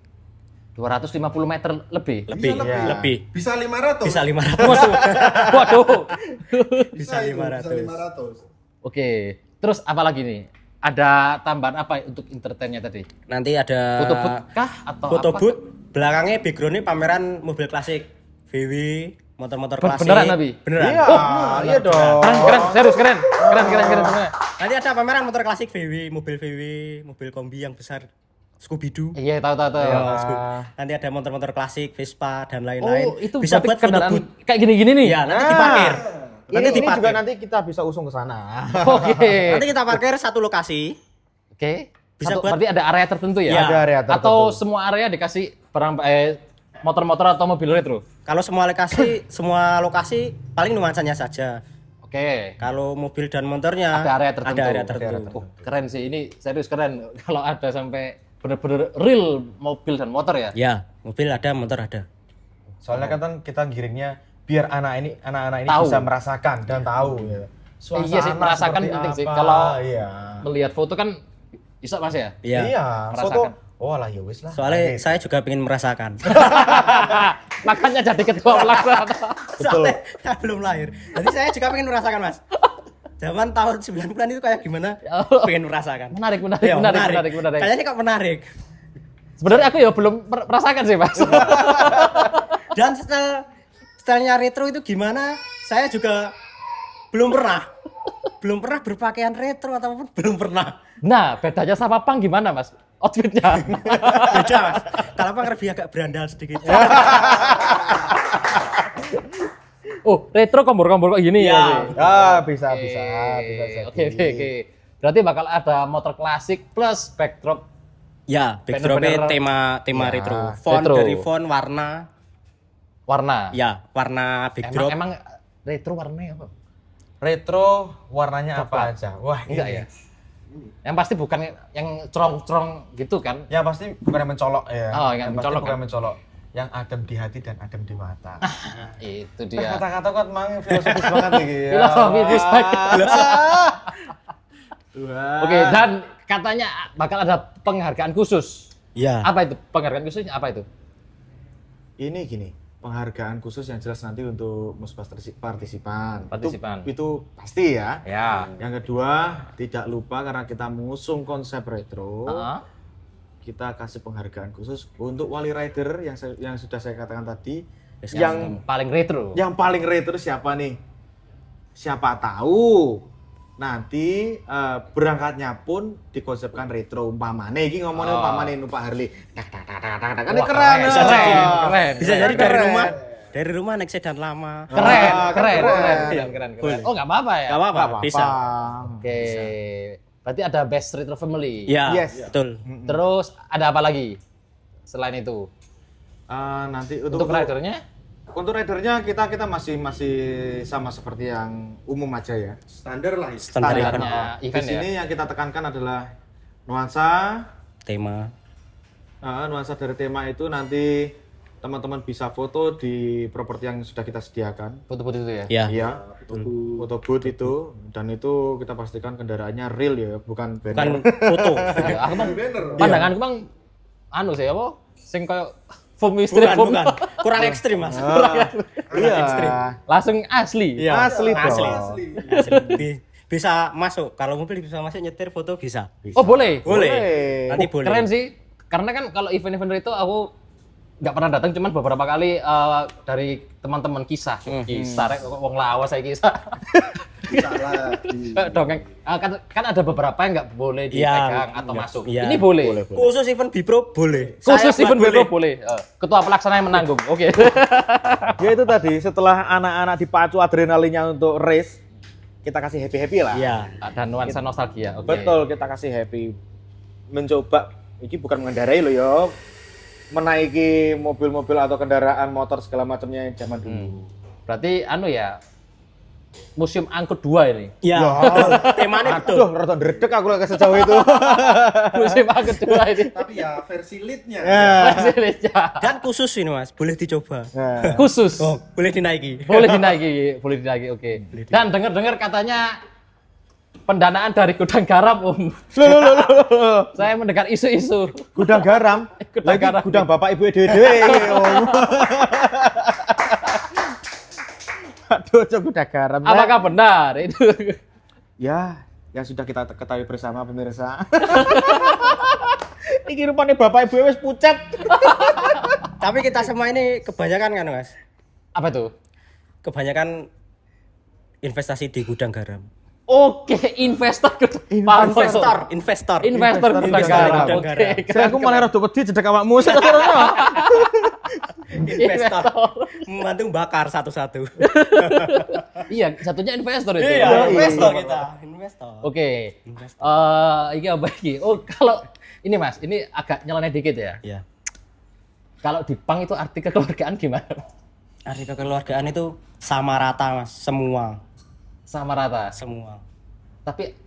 250 meter lebih. Lebih. Iya. Lebih. Bisa 500. Bisa 500. Waduh. Bisa itu, 500. Bisa 500. Oke. Terus apa lagi nih? Ada tambahan apa untuk entertainnya tadi? Nanti ada Foto booth kah atau foto apa? booth. Belakangnya backgroundnya pameran mobil klasik. VW, motor-motor klasik. Beneran, Nabi? Beneran. Iya, iya dong. Keren, serius keren semuanya. Nanti ada pameran motor klasik VW, mobil kombi yang besar. Scooby-Doo. Iya, tahu. Nanti ada motor-motor klasik, Vespa dan lain-lain. Oh, itu bisa berarti buat foto kendaraan booth. kayak gini-gini nih. Iya, nanti diparkir. Ini juga diparkir. nanti kita bisa usung ke sana. Oke. Nanti kita parkir satu lokasi. Oke. Bisa buat- Berarti ada area tertentu ya? Iya. Ada area tertentu. Atau semua area dikasih barang motor-motor atau mobil retro? Kalau semua lokasi paling nuansanya saja. Oke. Kalau mobil dan motornya Ada area tertentu. Ada area tertentu. Oh, keren sih ini, serius keren. Kalau ada sampai bener-bener real mobil dan motor ya. Ya, mobil ada, motor ada. Soalnya kan kita giringnya biar anak-anak ini Tahu. bisa merasakan dan tahu ya. Iya sih, merasakan seperti penting sih. apa, Kalau iya. melihat foto kan bisa Mas ya? Iya. Foto. Oh lah ya wis lah. Soalnya saya juga pengen merasakan. Makanya jadi ketua pelaksana. Soalnya saya belum lahir. Jadi saya juga pengen merasakan, Mas. Zaman tahun 90-an itu kayak gimana? Pengen merasakan. Menarik. Ya, Menarik. Kayaknya kok menarik. Sebenarnya aku ya belum merasakan sih, Mas. Dan stylenya retro itu gimana? Saya juga belum pernah berpakaian retro ataupun belum pernah. Nah, bedanya sama pang gimana, Mas? Outfitnya. Beda, Mas. Kalau pang lebih agak berandal sedikit. Oh, retro kompor-kompor kok gini ya. Bisa. Oke. Berarti bakal ada motor klasik plus backdrop. Ya, backdropnya tema Ya, retro. Font retro. dari font warna. Warna backdrop. Emang retro warnanya apa? Retro warnanya apa Coklat. aja? Wah, Enggak ini. ya? Yang pasti bukan yang cerong-cerong gitu kan? Ya pasti bukan yang mencolok ya. Oh, yang pasti mencolok bukan kan? mencolok. Yang adem di hati dan adem di mata. Itu dia. Kata-kata kok emang filosofis banget nih. Filosofi respect. Wah. Oke, dan katanya bakal ada penghargaan khusus. Ya. Apa itu? Penghargaan khususnya apa itu? Ini gini, penghargaan khusus yang jelas nanti untuk partisipan. Partisipan. Itu pasti ya. Ya. Yang kedua, tidak lupa karena kita mengusung konsep retro, Heeh. kita kasih penghargaan khusus untuk wali rider yang sudah saya katakan tadi. Yes, yang paling retro. paling retro siapa nih? Siapa tahu nanti berangkatnya pun dikonsepkan retro umpamane iki ngomongin umpamane numpak Harley. Kan Wah, keren. keren. Bisa jadi Keren. dari rumah naik sedan lama. Keren. Oh, nggak apa-apa ya? Gak apa-apa, bisa. Oke. Berarti ada best retro family. Ya, Yes. betul. Terus ada apa lagi selain itu? Nanti Untuk ridernya? untuk ridernya kita masih sama seperti yang umum aja ya. Standar lah. Standar Standarnya Di event ya? sini yang kita tekankan adalah nuansa Tema. nuansa dari tema itu nanti teman-teman bisa foto di properti yang sudah kita sediakan. Foto-foto itu ya? Ya. Iya, foto booth itu, dan itu kita pastikan kendaraannya real ya, bukan Bukan banner. foto. Ya, aku bang, pandanganku bang, anu sih apa? Sing kayak foam istri foam. Bukan. Kurang ekstrim, Mas. Iya, Langsung asli. Iya. asli dong. Asli. Bisa masuk. Kalau mobil bisa masuk, nyetir foto bisa. Oh boleh. Boleh. Nanti Oh, boleh. keren sih. Karena kan kalau event-event itu aku nggak pernah datang, cuman beberapa kali dari teman-teman kisah. Kisah, rek, wong lawas saya kisah. Salah. Dongeng. Kan ada beberapa yang nggak boleh dipegang atau masuk. Iya. Ini boleh. Khusus event Bipro boleh. Khusus Saya event buat Bipro boleh. Ketua pelaksana yang menanggung. Oke. Ya itu tadi, setelah anak-anak dipacu adrenalinnya untuk race, kita kasih happy-happy lah. Iya. Ada nuansa nostalgia. Oke. Betul, kita kasih happy. Mencoba, ini bukan mengendarai loh ya, menaiki mobil-mobil atau kendaraan motor segala macamnya yang zaman dulu. Berarti anu ya, museum angkut 2 ini. Iya. Temanya betul. Aduh, rada ndredeg aku lagi sejauh itu. Museum angkut 2 ini. Tapi ya versi lead-nya. Hasilnya Dan khusus ini, Mas, boleh dicoba. Nah, khusus. Boleh dinaiki. Boleh dinaiki, oke. Dan dengar-dengar katanya pendanaan dari gudang garam, Om. Saya mendengar isu-isu. gudang garam, Gudang lagi garam. gudang bapak ibu dewe. Aduh, cok gudang garam. Apakah benar itu? Ya, yang sudah kita ketahui bersama pemirsa. Iki rupanya bapak ibu wis pucat. Tapi kita semua ini kebanyakan kan, Mas? Apa itu? Kebanyakan investasi di gudang garam. Oke, investor gudang Investor. Investor gudang garam. gudang Oke, garam. Saya aku malah rada wedi jedek awakmu. Investor. Membantu bakar satu-satu. Iya, satunya investor itu. Iya, investor kita. Investor. Oke. Investor. Ini apa lagi? Oh, kalau ini Mas, ini agak nyeleneh dikit ya. Iya. Kalau di pang itu arti kekeluargaan gimana? Arti kekeluargaan itu sama rata, Mas. Semua. Sama rata. Semua. Tapi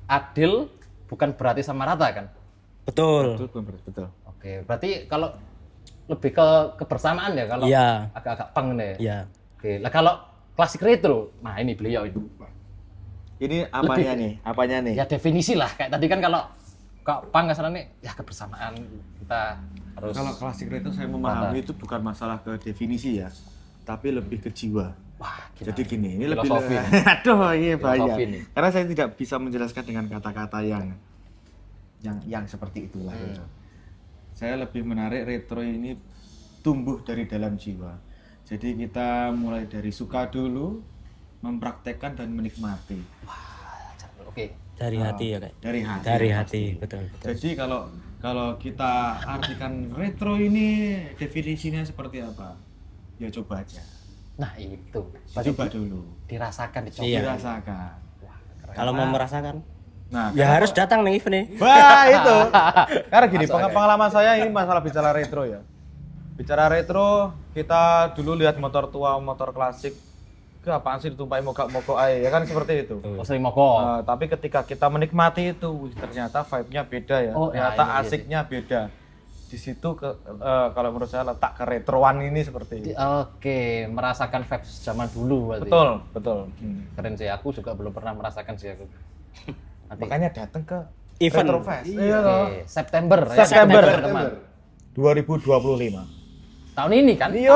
adil bukan berarti sama rata kan? Betul. Betul. Oke, berarti kalau lebih ke kebersamaan ya kalau Iya. agak-agak pang nih. Iya. Oke, lah kalau klasik retro, nah ini beliau itu. Ini apanya nih? Apanya nih? Ya definisi lah, kayak tadi kan kalau pang nih ya kebersamaan kita harus. Kalau klasik retro saya memahami itu bukan masalah ke definisi ya, tapi lebih ke jiwa. Wah, gimana? Jadi gini, ini Filosofi lebih nih. aduh, ini bahaya. Filosofi nih. Karena saya tidak bisa menjelaskan dengan kata-kata yang seperti itulah. Gitu. Saya lebih menarik retro ini tumbuh dari dalam jiwa. Jadi kita mulai dari suka dulu, mempraktekkan dan menikmati. Oke. Dari hati ya, Kak. Dari hati. Dari ya, hati, pasti. betul. Jadi kalau kita artikan retro ini definisinya seperti apa? Ya coba aja. Nah, itu. Coba dulu. Dirasakan, dicoba. Iya. Dirasakan. Kalau mau merasakan, Nah, ya harus datang nih event nih. wah itu. Karena gini, Masuk akal. pengalaman saya ini masalah bicara retro ya. Bicara retro, kita dulu lihat motor tua, motor klasik, ke apaan sih ditumpahin mogok-mogok aja, ya kan seperti itu. Oh, sering mogok. Tapi ketika kita menikmati itu, wih, ternyata vibe-nya beda ya. Oh, Ternyata iya, iya, asiknya beda. Di situ kalau menurut saya letak keretroan ini seperti itu. Oke, merasakan vibes zaman dulu berarti. Betul. Keren sih, aku juga belum pernah merasakan sih aku. Nanti. Makanya datang ke Event. Retro Fest. Iya, oke. September. September. teman. 2025. Tahun ini kan? Iya.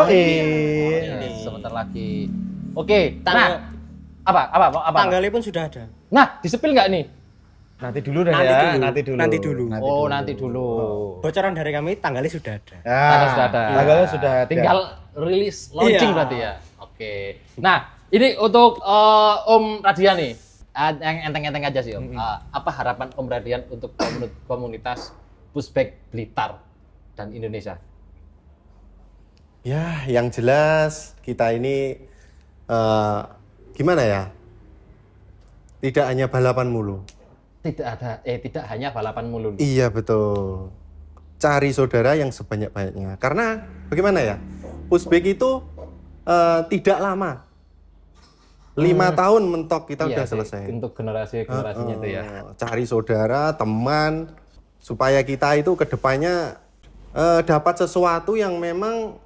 Sebentar lagi. Oke, Tanggal- nah, apa? Tanggalnya pun sudah ada. Nah, disepil nggak nih? Nanti dulu deh Nanti ya, dulu. nanti dulu. Nanti dulu. Bocoran dari kami tanggalnya sudah ada. Tanggal sudah ada. Tanggalnya sudah ada. Tinggal rilis launching Iya. berarti ya. Oke. Nah, ini untuk Om Radian nih. Yang enteng-enteng aja sih Om. Apa harapan Om Radian untuk komunitas pushback Blitar dan Indonesia? Ya, yang jelas kita ini gimana ya? Tidak hanya balapan mulu. Tidak hanya balapan mulu. Iya betul. Cari saudara yang sebanyak-banyaknya. Karena bagaimana ya? Pushback itu tidak lama. 5 tahun mentok kita Iya udah sih, selesai. untuk generasinya itu ya. Cari saudara, teman, supaya kita itu kedepannya dapat sesuatu yang memang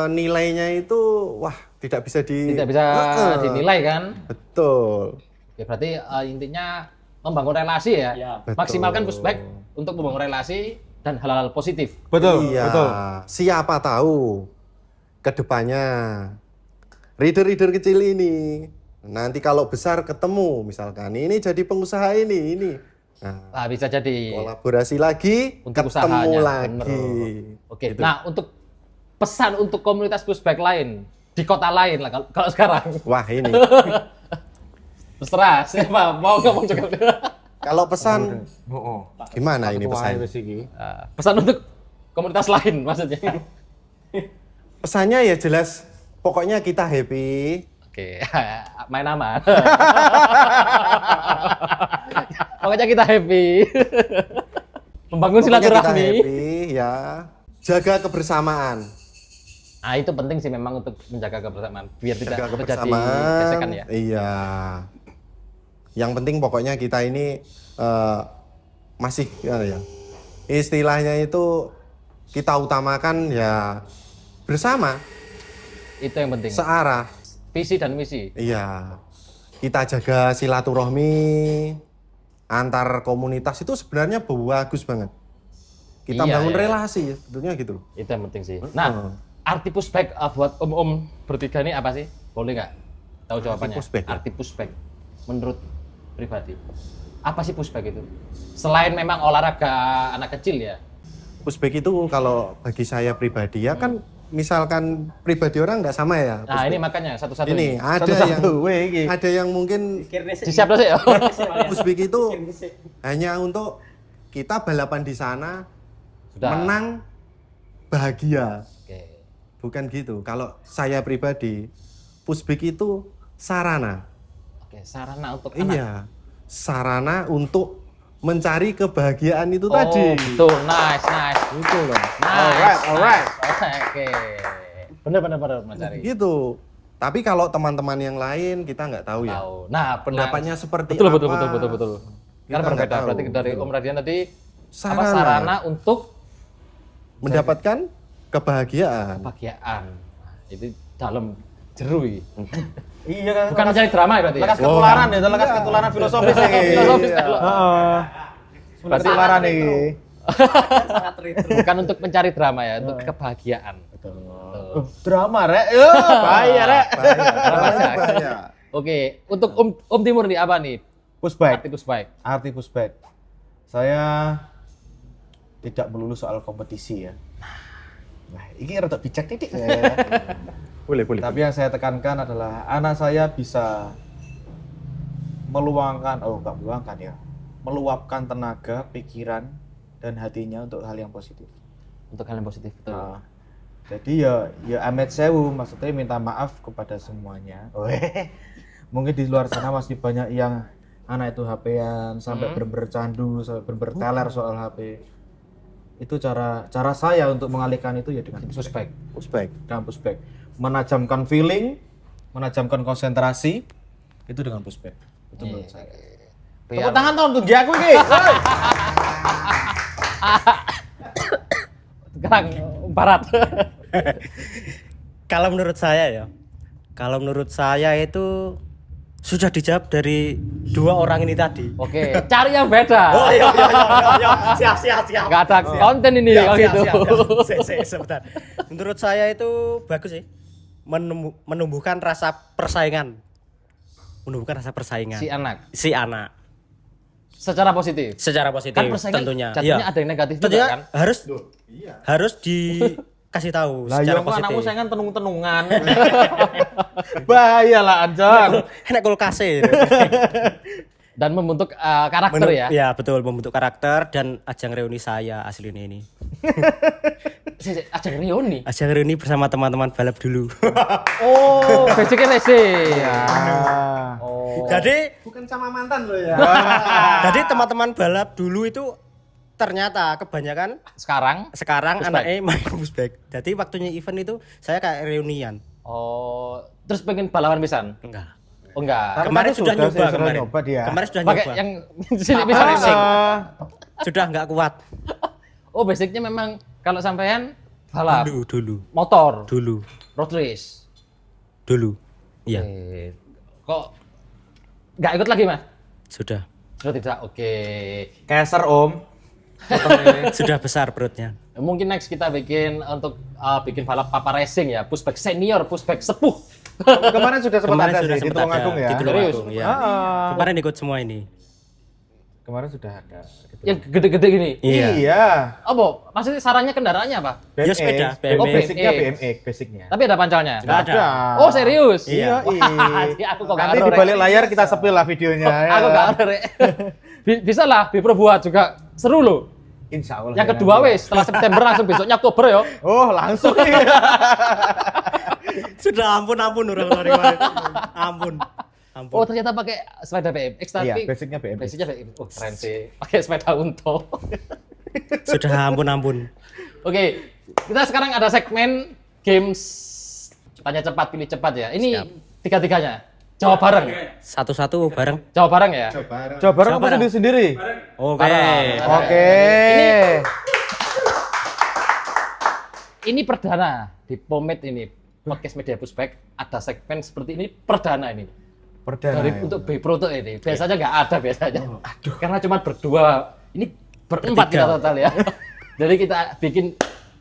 nilainya itu wah tidak bisa Tidak bisa dinilai kan? Betul. Oke, berarti intinya membangun relasi ya. Ya. Maksimalkan pushback untuk membangun relasi dan hal-hal positif. Betul, Iya. betul. Siapa tahu kedepannya reader-reader kecil ini nanti kalau besar ketemu misalkan ini jadi pengusaha ini. Nah, Bisa jadi kolaborasi lagi, untuk ketemu usahanya. lagi. Bener. Oke. Gitu. Nah, untuk pesan untuk komunitas pushback lain di kota lain lah kalau sekarang. Wah ini. Terserah siapa mau ngomong juga. Kalau pesan gimana ini pesan? Pesan untuk komunitas lain maksudnya. Pesannya ya jelas, pokoknya kita happy. Oke, main aman. Pokoknya kita happy. Membangun Pokoknya kita silaturahmi. happy ya. Jaga kebersamaan. Nah, itu penting sih memang untuk menjaga kebersamaan biar tidak Jaga terjadi kebersamaan. gesekan ya. Iya. Yang penting pokoknya kita ini masih ya, istilahnya itu kita utamakan ya bersama. Itu yang penting. Searah. Visi dan misi. Iya. Kita jaga silaturahmi antar komunitas itu sebenarnya bagus banget. Kita Iya, bangun iya. relasi sebetulnya gitu loh. Itu yang penting sih. Nah, arti pushback buat om-om bertiga ini apa sih? Boleh nggak tahu jawabannya? pushback, ya? Arti pushback menurut pribadi. Apa sih pushback itu? Selain memang olahraga anak kecil ya. Pushback itu kalau bagi saya pribadi ya kan misalkan pribadi orang nggak sama ya. Nah, ini makanya satu-satu Ini ada Satu-satu, yang ada yang mungkin Disiap dulu ya. pushback itu hanya untuk kita balapan di sana Sudah. menang bahagia. Oke. Bukan gitu. Kalau saya pribadi pushback itu sarana. Oke, sarana untuk anak. Iya. Sarana untuk mencari kebahagiaan itu Oh, tadi. betul. Nice. Itu loh. Nice. alright. Oke. Bener mencari. Gitu. Tapi kalau teman-teman yang lain kita nggak tahu ya. Tahu. Nah, Pendapatnya seperti betul, apa. betul. Kita Karena berbeda. nggak tahu. Berarti dari Om Radian tadi Sarana. sarana untuk Mendapatkan kebahagiaan. kebahagiaan. Nah, itu dalam jerui. Iya kan. Bukan mencari drama ya berarti. Lekas ketularan itu, lekas ketularan filosofis iki. Filosofis. Heeh. Berarti Ketularan iki. Sangat retro. Bukan untuk mencari drama ya, untuk kebahagiaan. Drama rek. Yo, bahaya rek. Bahaya. Oke, untuk Om Timur nih apa nih? Pushback. Arti pushback. Arti pushback. Saya tidak melulu soal kompetisi ya. Nah, ini rada bijak titik ya. Boleh. Tapi yang saya tekankan adalah anak saya bisa meluapkan tenaga, pikiran, dan hatinya untuk hal yang positif. Untuk hal yang positif betul. Nah, jadi ya amet sewu, maksudnya minta maaf kepada semuanya. Mungkin di luar sana masih banyak yang anak itu HP-an sampai bercandu, sampai berteler soal HP. Itu cara saya untuk mengalihkan itu ya dengan pushback. Dengan pushback. Menajamkan feeling, menajamkan konsentrasi itu dengan pushback. Itu menurut saya. Tepuk tangan dong untuk aku iki. Sekarang barat. Kalau menurut saya itu sudah dijawab dari dua orang ini tadi. Oke, cari yang beda. Oh iya. Siap. Gak ada konten ini kalau gitu. Sebentar. Menurut saya itu bagus sih. Menumbuhkan rasa persaingan. Si anak. Secara positif. Kan persaingan tentunya. jatuhnya Iya. ada yang negatif juga Tentunya kan. harus dikasih tahu Lah secara yo kok positif. anakmu saingan tenung-tenungan. Bahaya lah anjang. Enak kulkas Dan membentuk karakter ya. Ya betul, membentuk karakter dan ajang reuni saya aslinya ini. Ajang reuni. Ajang reuni bersama teman-teman balap dulu. Oh, basicnya racing. Oh. Jadi Bukan sama mantan lo ya. jadi teman-teman balap dulu itu ternyata kebanyakan Sekarang sekarang Pushback. anaknya main pushback. Jadi waktunya event itu saya kayak reunian. terus pengen balapan pisan. Enggak. Oh enggak. Kemarin sudah nyoba kemarin. nyoba dia. Kemarin sudah Pakai nyoba. yang sini bisa racing. Sudah enggak kuat. Oh, basicnya memang kalau sampean balap Dulu. motor, Dulu. road race. Iya, Kok nggak ikut lagi, Mas? sudah. Sudah tidak. Oke. Keser Om. Sudah besar perutnya. Mungkin next kita bikin untuk bikin balap papa racing ya, pushback senior, pushback sepuh. Kemarin sudah sempat Kemarin ada sudah sih di sempat Tulungagung ada ya. di Tulungagung, ya. Ah. Kemarin ikut semua ini. Kemarin sudah ada. Yang gede-gede gini. Iya. Apa? Maksudnya sarannya kendaraannya apa? Ya, sepeda, BMX. Oh, Basicnya BMX. BMX, basicnya. Tapi ada pancalnya? Nggak ada. Oh, serius? Iya. Wah, aku kok nggak Nanti ada, di balik Rek. layar kita sepil lah videonya. ya. Aku nggak ada, Rek. Bisa lah, diperbuat juga. Seru loh. Insya Allah. Yang kedua wes, setelah September langsung besoknya Oktober ya. Oh langsung. Sudah ampun orang kemarin. Ampun. Oh, ternyata pakai sepeda BMX tapi Iya, basicnya BMX. Basicnya BMX. Oh, keren sih. Pakai sepeda unto. Sudah ampun. Oke, kita sekarang ada segmen games tanya cepat pilih cepat ya. Ini tiga-tiganya. Jawab bareng. Satu-satu bareng. Jawab bareng ya. Coba bareng apa sendiri-sendiri? Oke. Oke. Ini perdana di Pomade ini. Podcast Media Pushback ada segmen seperti ini perdana ini. Perdana. Dari untuk Bipro tuh ini. Biasanya nggak ada biasanya. Karena cuma berdua. Ini berempat kita total ya. Jadi kita bikin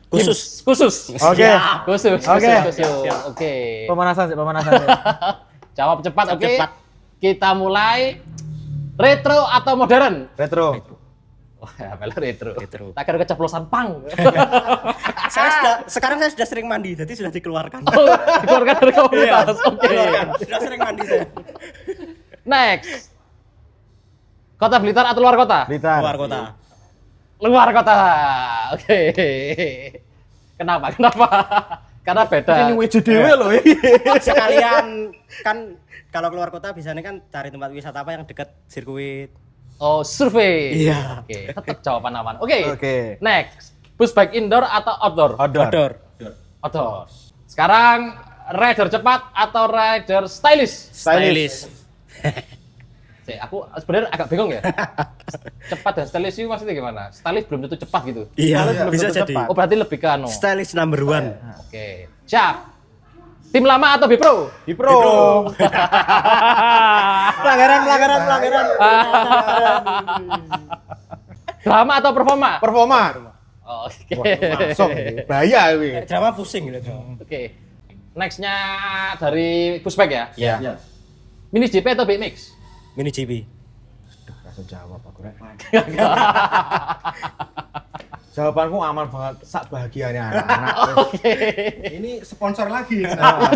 Khusus. Khusus. Oke. Khusus. Oke. Oke. Pemanasan sih. Jawab cepat, oke? cepat. Kita mulai. Retro atau modern? Retro. Wah, apel retro. Retro. Tak kira keceplosan pang. Sekarang saya sudah sering mandi, jadi sudah dikeluarkan. Oh, dikeluarkan dari komunitas. Oke. Sudah sering mandi saya. Next. Kota Blitar atau luar kota? Blitar. Luar kota. Luar kota. Oke. Kenapa? Karena beda. Ini WJDW loh. Sekalian kan kalau keluar kota biasanya kan cari tempat wisata apa yang dekat sirkuit. Oh, survei. Iya. Oke, tetap jawaban aman. Oke. Oke. Next. Pushback indoor atau outdoor? Outdoor. Outdoor. Sekarang rider cepat atau rider stylish? Stylish. Aku sebenarnya agak bingung ya. Cepat dan stylish itu maksudnya gimana? Stylish belum tentu cepat gitu. Iya, Belum bisa tentu jadi. cepat. Oh, berarti lebih ke anu. Stylish number one. Oke. Siap. Tim lama atau Bipro? Bipro. Pelanggaran. Drama atau performa? Performa. Oh, oke. Masuk. Bahaya kuwi. Drama pusing gitu. Oke. Next-nya dari Pushback ya? Iya. Mini GP atau BMX? Mini GP. Langsung jawab aku rek. Jawabanku aman banget, sak bahagiane anak-anak. Oke. Ini sponsor lagi.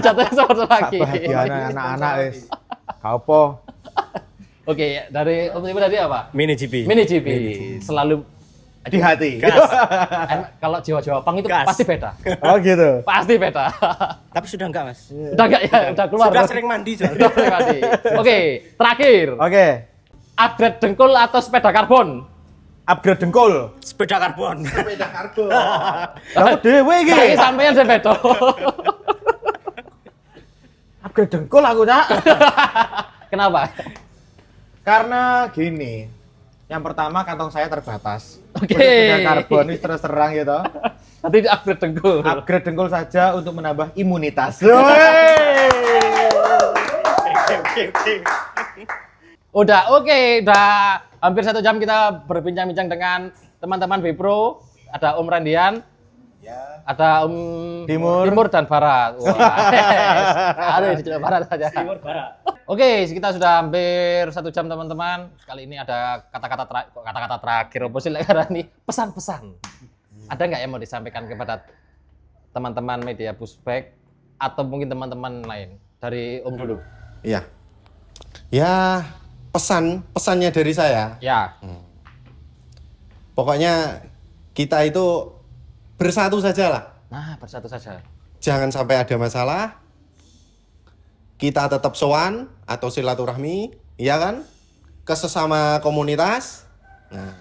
Jatuhnya seperti Sak lagi. bahagiane anak-anak wis. Ka opo? Oke, dari Om Timo tadi apa? Mini GP. Mini GP. Selalu Di hati. kalau jiwa-jiwa pang itu Gas. pasti beda. Oh gitu. Pasti beda. Tapi sudah enggak, Mas. Udah enggak ya? Udah keluar. Sudah sering mandi soalnya. Udah sering mandi. Oke, terakhir. Oke. Upgrade dengkul atau sepeda karbon? Upgrade dengkul. Sepeda karbon. Sepeda karbon. Aku dhewe iki. Saya sampeyan sing beda. Upgrade dengkul aku, Cak. Kenapa? Karena gini. Yang pertama kantong saya terbatas. Oke. Sepeda karbon ini terus terang gitu. Nanti di upgrade dengkul. Upgrade dengkul saja untuk menambah imunitas. Udah hampir 1 jam kita berbincang-bincang dengan teman-teman Bipro. Ada Om Randian, ada Om Timur dan Barat. Wah, aduh, di Barat saja. Timur barat. Oke, kita sudah hampir 1 jam teman-teman. Kali ini ada kata-kata terakhir, apa sih ini pesan-pesan. Ada nggak yang mau disampaikan kepada teman-teman media Pushback atau mungkin teman-teman lain? Dari Om dulu. Iya. Ya, pesannya dari saya. Ya. Pokoknya kita itu bersatu sajalah. Nah, bersatu saja. Jangan sampai ada masalah. Kita tetap sowan atau silaturahmi, iya kan? Ke sesama komunitas. Nah,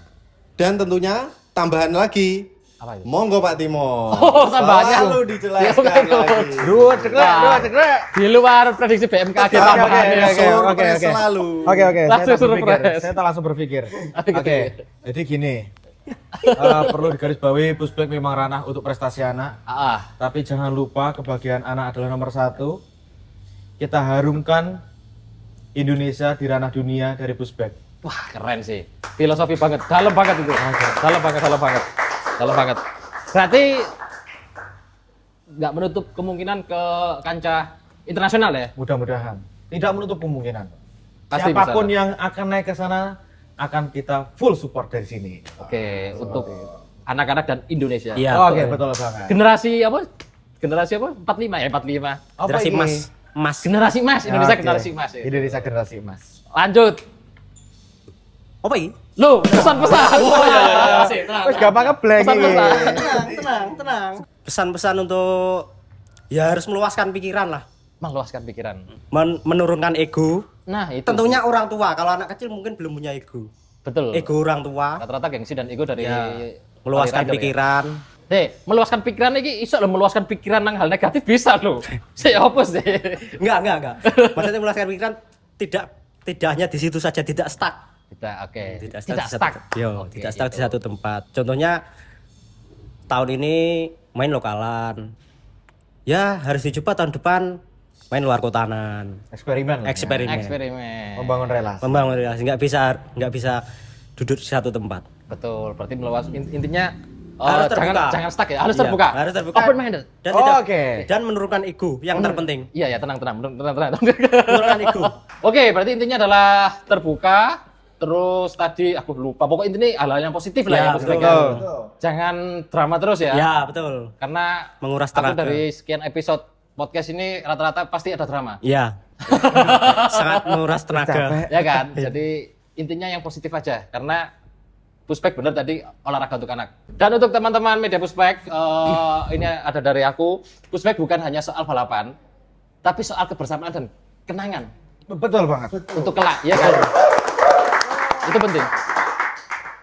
dan tentunya tambahan lagi. Apa itu? Monggo Pak Timo. Oh, tambahannya. Selalu dijelaskan Ya, lagi. Dua cekrek. Di luar prediksi BMKG tambahannya. Surprise selalu. Oke. Langsung Saya berpikir. surprise. Saya langsung berpikir. Oke. Oke. Jadi gini. Perlu digarisbawahi Pushback memang ranah untuk prestasi anak. Tapi jangan lupa kebahagiaan anak adalah nomor 1. Kita harumkan Indonesia di ranah dunia dari Pushback. Wah, keren sih. Filosofi banget. Dalam banget itu. Dalam banget. Berarti nggak menutup kemungkinan ke kancah internasional ya? Mudah-mudahan. Tidak menutup kemungkinan. Pasti Siapapun bisa. yang akan naik ke sana akan kita full support dari sini. Oke, untuk anak-anak dan Indonesia. Iya. Oke, betul banget. Generasi apa? 45 ya, 45. Apa Generasi ini? Mas. Generasi emas, Indonesia Oke. generasi emas ya. Indonesia generasi emas. Lanjut. Apa ini? Lu, pesan-pesan. Oh iya. Wes gampang ngeblank iki. Pesan-pesan. Tenang. Pesan-pesan untuk ya harus meluaskan pikiran lah. Meluaskan pikiran. Menurunkan ego. Nah, itu. Tentunya orang tua. Kalau anak kecil mungkin belum punya ego. Betul. Ego orang tua. Rata-rata gengsi dan ego dari Ya, meluaskan rider ya. pikiran. Meluaskan pikiran ini iso lo meluaskan pikiran nang hal negatif bisa lo. Saya apa sih? Enggak. Maksudnya meluaskan pikiran tidak hanya di situ saja, tidak stuck. Tidak, oke. Tidak Tidak stuck. stuck. Yo, Oke, tidak stuck di gitu. satu tempat. Contohnya tahun ini main lokalan. Ya, harus dicoba tahun depan main luar kotanan. Eksperimen. lah ya. Eksperimen. Membangun relasi. Membangun relasi, nggak bisa duduk di satu tempat. Betul. Berarti intinya Harus terbuka. jangan stuck ya. Harus Iya, terbuka. harus terbuka. Open minded. Dan Oh, oke. dan menurunkan ego yang terpenting. Iya ya, tenang. Menurunkan ego. Oke, berarti intinya adalah terbuka. Terus tadi aku lupa. Pokoknya intinya hal-hal yang positif lah Ya, yang positif. betul. Jangan drama terus ya. Ya, betul. Karena Menguras aku tenaga. dari sekian episode podcast ini rata-rata pasti ada drama. Iya. Sangat menguras tenaga. Ya kan? Jadi intinya yang positif aja karena Pushback bener tadi olahraga untuk anak. Dan untuk teman-teman media Pushback, ini ada dari aku. Pushback bukan hanya soal balapan, tapi soal kebersamaan dan kenangan Betul banget. untuk kelak, ya kan? Itu penting.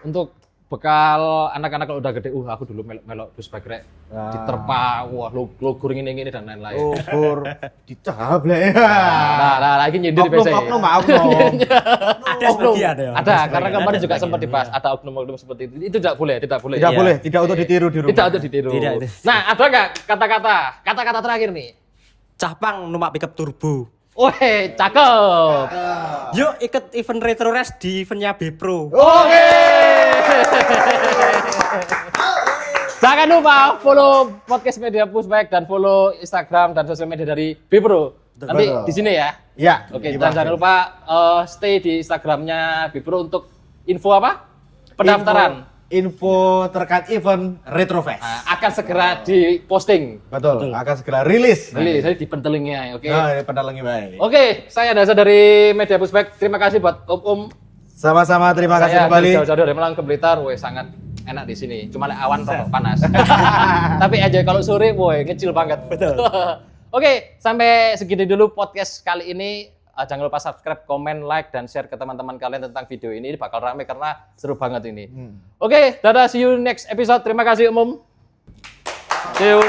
Untuk bekal anak-anak kalau udah gede, aku dulu melok Pushback rek. Diterpa, wah lo guring ini dan lain-lain. Ukur dicablek. Nah, lagi nyindir di PC. Oknum. Ada sebagian ya. Ada, karena kemarin juga sempat dibahas ada oknum-oknum seperti itu. Itu tidak boleh. Tidak Iya. boleh, tidak untuk ditiru di rumah. Tidak untuk ditiru. Tidak. Nah, ada nggak kata-kata terakhir nih? Capang numpak pickup turbo. Wih, cakep. Yuk ikut event Retro Race di eventnya Bepro. Oke. Jangan lupa follow podcast Media Pushback dan follow Instagram dan sosial media dari Bipro. Nanti Betul. di sini ya. Iya. Oke, dan jangan lupa stay di Instagramnya Bipro untuk info apa? Pendaftaran. Info terkait event Retrofest. Akan segera diposting. Betul, akan segera rilis. Jadi di pentelingnya, oke. Nah, ini pendalangi baik. Oke, saya Dasa dari Media Pushback. Terima kasih buat Om. Sama-sama, terima kasih Saya kembali. jauh-jauh dari Malang ke Blitar, woi sangat enak di sini. Cuma awan rokok panas. Tapi aja kalau sore, woi ngecil banget. Betul. Oke, sampai segini dulu podcast kali ini. Jangan lupa subscribe, komen, like, dan share ke teman-teman kalian tentang video ini. Ini bakal rame karena seru banget ini. Oke, dadah, see you next episode. Terima kasih, Umum. See you.